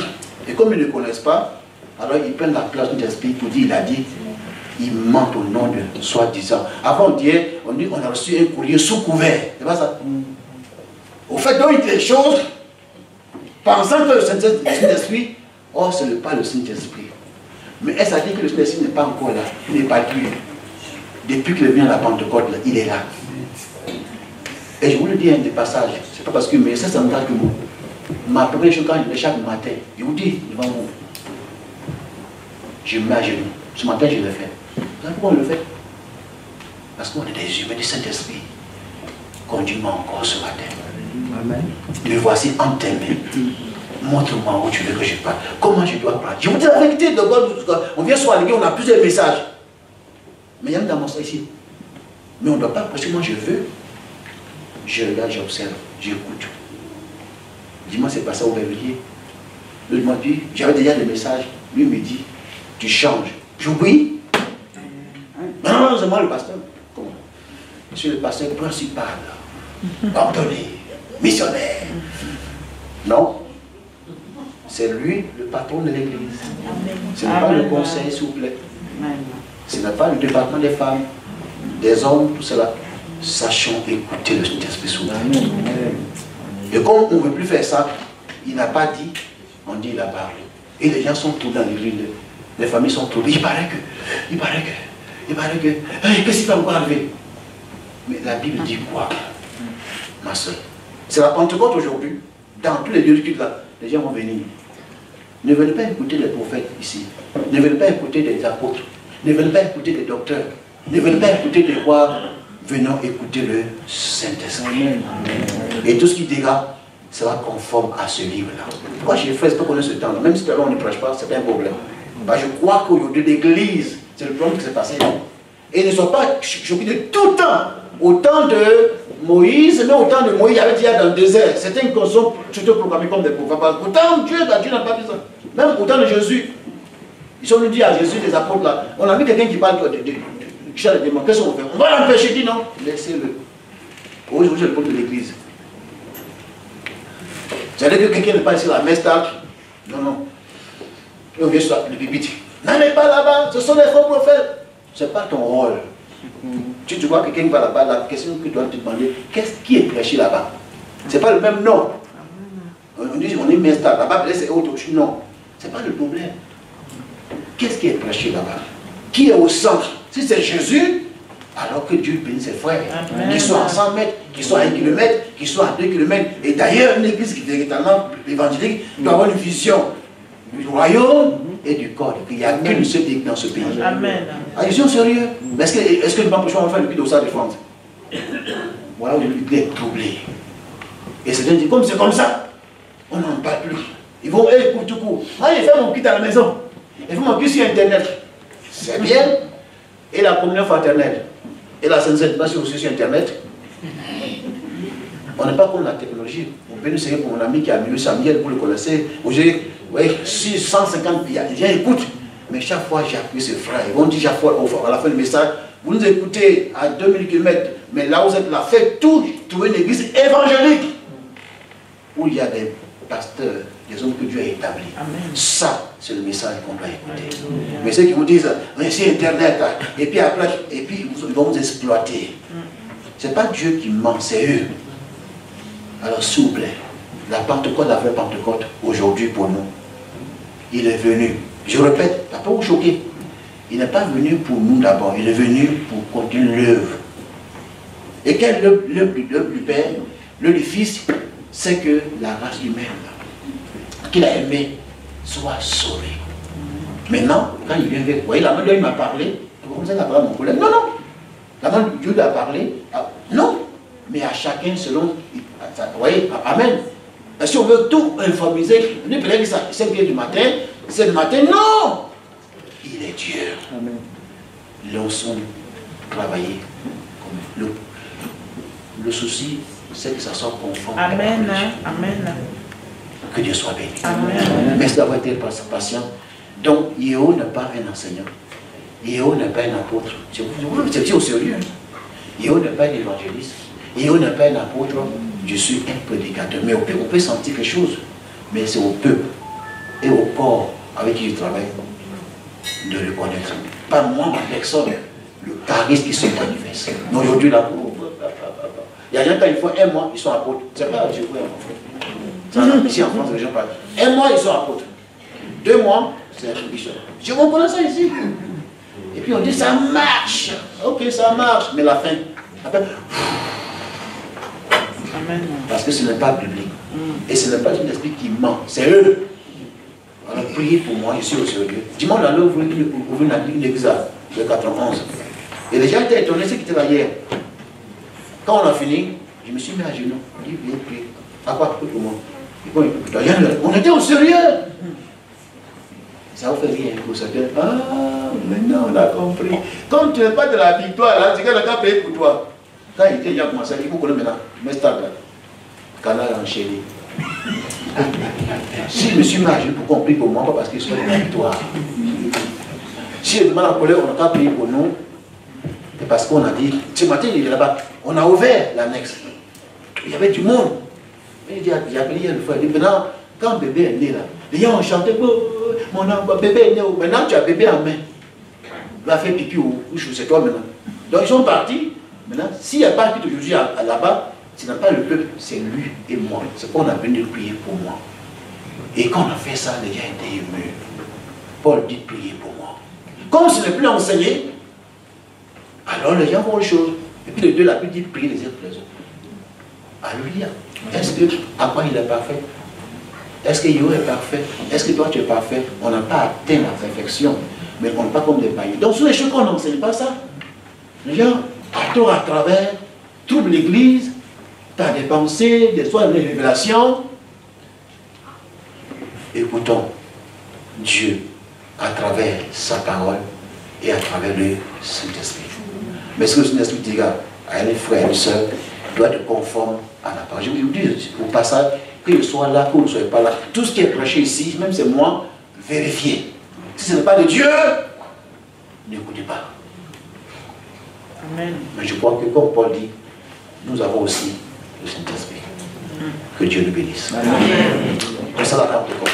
Et comme ils ne connaissent pas, alors ils prennent la place du Saint-Esprit pour dire, il a dit, ils mentent au nom de soi-disant. Avant, on dit, on a reçu un courrier sous couvert. C'est pas ça. Au fait, donc, il y a des choses, pensant que le Saint-Esprit, oh, ce n'est pas le Saint-Esprit. Mais est-ce à dire que le Saint-Esprit n'est pas encore là? Il n'est pas dur. Depuis qu'il vient à la Pentecôte, là, il est là. Et je vous le dis un des passages, c'est pas parce que, mais ça me garde que moi. Ma première chose, quand je chaque matin, je vous dis devant vous, je me mets à genoux. Ce matin, je le fais. Vous savez pourquoi on le fait? Parce qu'on est des humains du Saint-Esprit. Conduis-moi encore ce matin. Amen. Me voici en tes mains. Montre-moi où tu veux que je parle. Comment je dois parler. Je vous dis la vérité. On vient sur la ligue, on a plusieurs messages. Mais il y a un dans mon sac ici. Mais on ne doit pas prêcher. Moi, je veux. Je regarde, j'observe, j'écoute. Dis-moi, c'est pas ça au réveillé. L'autre mois, j'avais déjà des messages. Lui me dit, tu changes. J'oublie. Non, c'est moi le pasteur. Comment? Je suis le pasteur principal. Ordonné. Missionnaire. Non. C'est lui le patron de l'église. Ce n'est pas le conseil, s'il vous plaît. Ce n'est pas le département des femmes, des hommes, tout cela. Sachons écouter le Saint-Esprit souvent. Et comme on ne veut plus faire ça, il n'a pas dit, on dit il a parlé. Et les gens sont tous dans l'église, les familles sont toutes. Il paraît que, qu'est-ce qui va encore arriver? Mais la Bible dit quoi, ma soeur? C'est la Pentecôte aujourd'hui. Dans tous les lieux de culte là, les gens vont venir. Ne venez pas écouter les prophètes ici. Ne venez pas écouter des apôtres. Ne venez pas écouter des docteurs. Ne venez pas écouter des rois. Venons écouter le Saint-Esprit. Et tout ce qui dira sera conforme à ce livre-là. Pourquoi j'ai fait, c'est pas qu'on ait ce temps-là. Même si on ne prêche pas, c'est pas un problème. Bah, je crois qu'aujourd'hui, l'Église, c'est le problème qui s'est passé. Et ils ne sont pas choqués de tout temps. Au temps de Moïse, mais au temps de Moïse, il y avait déjà dans le désert. Certains qui sont surtout proclamés comme des prophètes. Autant Dieu n'a pas dit ça. Même au temps de Jésus, ils sont venus dire à Jésus, des apôtres là, on a vu quelqu'un qui parle de qu'est-ce qu'on fait? On va l'empêcher, il dit non, laissez-le. Aujourd'hui, c'est le peuple de l'église. C'est-à-dire que quelqu'un n'est pas ici, la messe tard. Non. Et on vient sur le pupitre. N'allez pas là-bas, ce sont des faux prophètes. Ce n'est pas ton rôle. Tu vois quelqu'un qui va là-bas, la question que tu dois te demander, qu'est-ce qui est prêché là-bas? Ce n'est pas le même nom. On dit on est messe tard, là-bas, c'est autre chose. Non, ce n'est pas le problème. Qu'est-ce qui est prêché là-bas? Qui est au centre? Si c'est Jésus, Alors que Dieu bénit ses frères, qu'ils soient à 100 mètres, qu'ils soient à 1 kilomètre, qu'ils soient à 2 kilomètres. Et d'ailleurs, une église qui est véritablement évangélique doit avoir une vision du royaume et du corps. Il n'y a qu'une seule église dans ce pays. Amen. Ah, ils sont sérieux. Mais est-ce que nous ne pouvons faire le culte au Stade de France? Voilà où l'Église est troublée. Et c'est dit, comme c'est comme ça, on n'en parle plus. Ils vont, court tout court. Moi, j'ai fait mon culte à la maison. J'ai fait mon culte sur Internet. C'est bien. Et la communion fraternelle. Et la Sainte Masse aussi sur Internet. On n'est pas comme la technologie. Vous pouvez nous servir pour mon ami qui a mis Samuel pour le connaisser. Aujourd'hui, oui, 150 billets. Viens, écoute. Mais chaque fois, j'appuie ce frère. Ils vont dire chaque fois, à la fin du message, vous nous écoutez à 2000 km, mais là où vous êtes là, faites tout, trouvez une église évangélique où il y a des pasteurs, des hommes que Dieu a établis. Amen. Ça, c'est le message qu'on doit écouter. Amen. Mais ceux qui vous disent, c'est Internet, et puis après, ils vont vous exploiter. Ce n'est pas Dieu qui ment, c'est eux. Alors, s'il vous plaît, la Pentecôte, la vraie Pentecôte, aujourd'hui pour nous, il est venu. Je répète, ça peut vous choquer. Il n'est pas venu pour nous d'abord, il est venu pour continuer l'œuvre. Et quel l'œuvre du Père, l'œuvre du Fils, c'est que la race humaine qu'il a aimée soit sauvée. Maintenant, quand il vient avec, vous voyez, la main de Dieu m'a parlé, comme ça, il a parlé à mon collègue. Non, non. La main de Dieu lui a parlé. Non. Mais à chacun selon. Vous voyez, amen. Si on veut tout informiser, lui peut-être que c'est bien du matin, c'est le matin, non! Il est Dieu. Amen. Laissons travailler. Le souci, c'est que ça soit conforme. Amen. Amen. Que Dieu soit béni. Amen. Merci d'avoir été patient. Donc, Yého n'est pas un enseignant. Yého n'est pas un apôtre. C'est au sérieux. Yého n'est pas un évangéliste. Yého n'est pas un apôtre. Je suis un prédicateur. Mais on peut sentir quelque chose. Mais c'est au peuple et au corps avec qui je travaille de le connaître. Pas moi, ma personne, le charisme qui se manifeste. Mais aujourd'hui, là, il y a des gens, quand ils font un mois, ils sont apôtres. C'est pas je vois en fait. Ici en France, les gens parlent. Un mois, ils sont apôtres. 2 mois, c'est un bishop. Je vous connais ça ici. Et puis on dit, ça marche. Ok, ça marche. Mais la fin, après, parce que ce n'est pas biblique. Et ce n'est pas un esprit qui ment. C'est eux. Alors priez pour moi, je suis au sérieux. Dis-moi, là, ouvrir une église de 91. Et les gens étaient étonnés, ceux qui étaient là hier. Quand on a fini, je me suis mis à genoux. Je dis, viens prier. À quoi? Pour moi. On était au sérieux. Ça vous fait rien. Vous savez, maintenant on a compris. Comme tu n'es pas de la victoire, là, c'est quelqu'un qui a payé pour toi. Quand il était déjà commencé, il faut qu'on le mette là. Mais stable là. Canal enchaîné. Si je me suis mis à genoux pour qu'on prie pour moi, pas parce qu'il soit de la victoire. Si je demande à colère, on n'a pas prié pour nous. C'est parce qu'on a dit, ce matin il est là-bas, on a ouvert l'annexe. Il y avait du monde. Il a appelé hier une fois, il dit, maintenant, quand bébé est né là, les gens ont chanté, mon bébé est né, maintenant tu as bébé en main. Il va faire pipi ou c'est toi maintenant. Donc ils sont partis. Maintenant, s'il n'y a pas qui aujourd'hui là-bas, ce n'est pas le peuple, c'est lui et moi. C'est qu'on a venu prier pour moi. Et quand on a fait ça, les gens étaient émus. Paul dit prier pour moi. Comme ce n'est plus enseigné, alors les gens font autre chose. Et puis les deux, la Bible dit prier les uns pour les autres. Alléluia. Est-ce que, à quoi il est parfait? Est-ce que Yo est parfait? Est-ce que toi tu es parfait? On n'a pas atteint la perfection, mais on n'est pas comme des païens. Donc sur les choses qu'on n'enseigne pas ça, les gens, à travers, troublent l'église, par des pensées, des soins, des révélations. Écoutons Dieu à travers sa parole et à travers le Saint-Esprit. Mais ce que le Saint-Esprit dit à un frère et une soeur doit être conforme à la parole. Je vous dis au passage, que je sois là, que vous ne soyez pas là, tout ce qui est prêché ici, même c'est moi, vérifiez. Si ce n'est pas de Dieu, n'écoutez pas. Amen. Mais je crois que comme Paul dit, nous avons aussi le Saint-Esprit. Que Dieu nous bénisse. Amen. C'est ça la Pentecôte.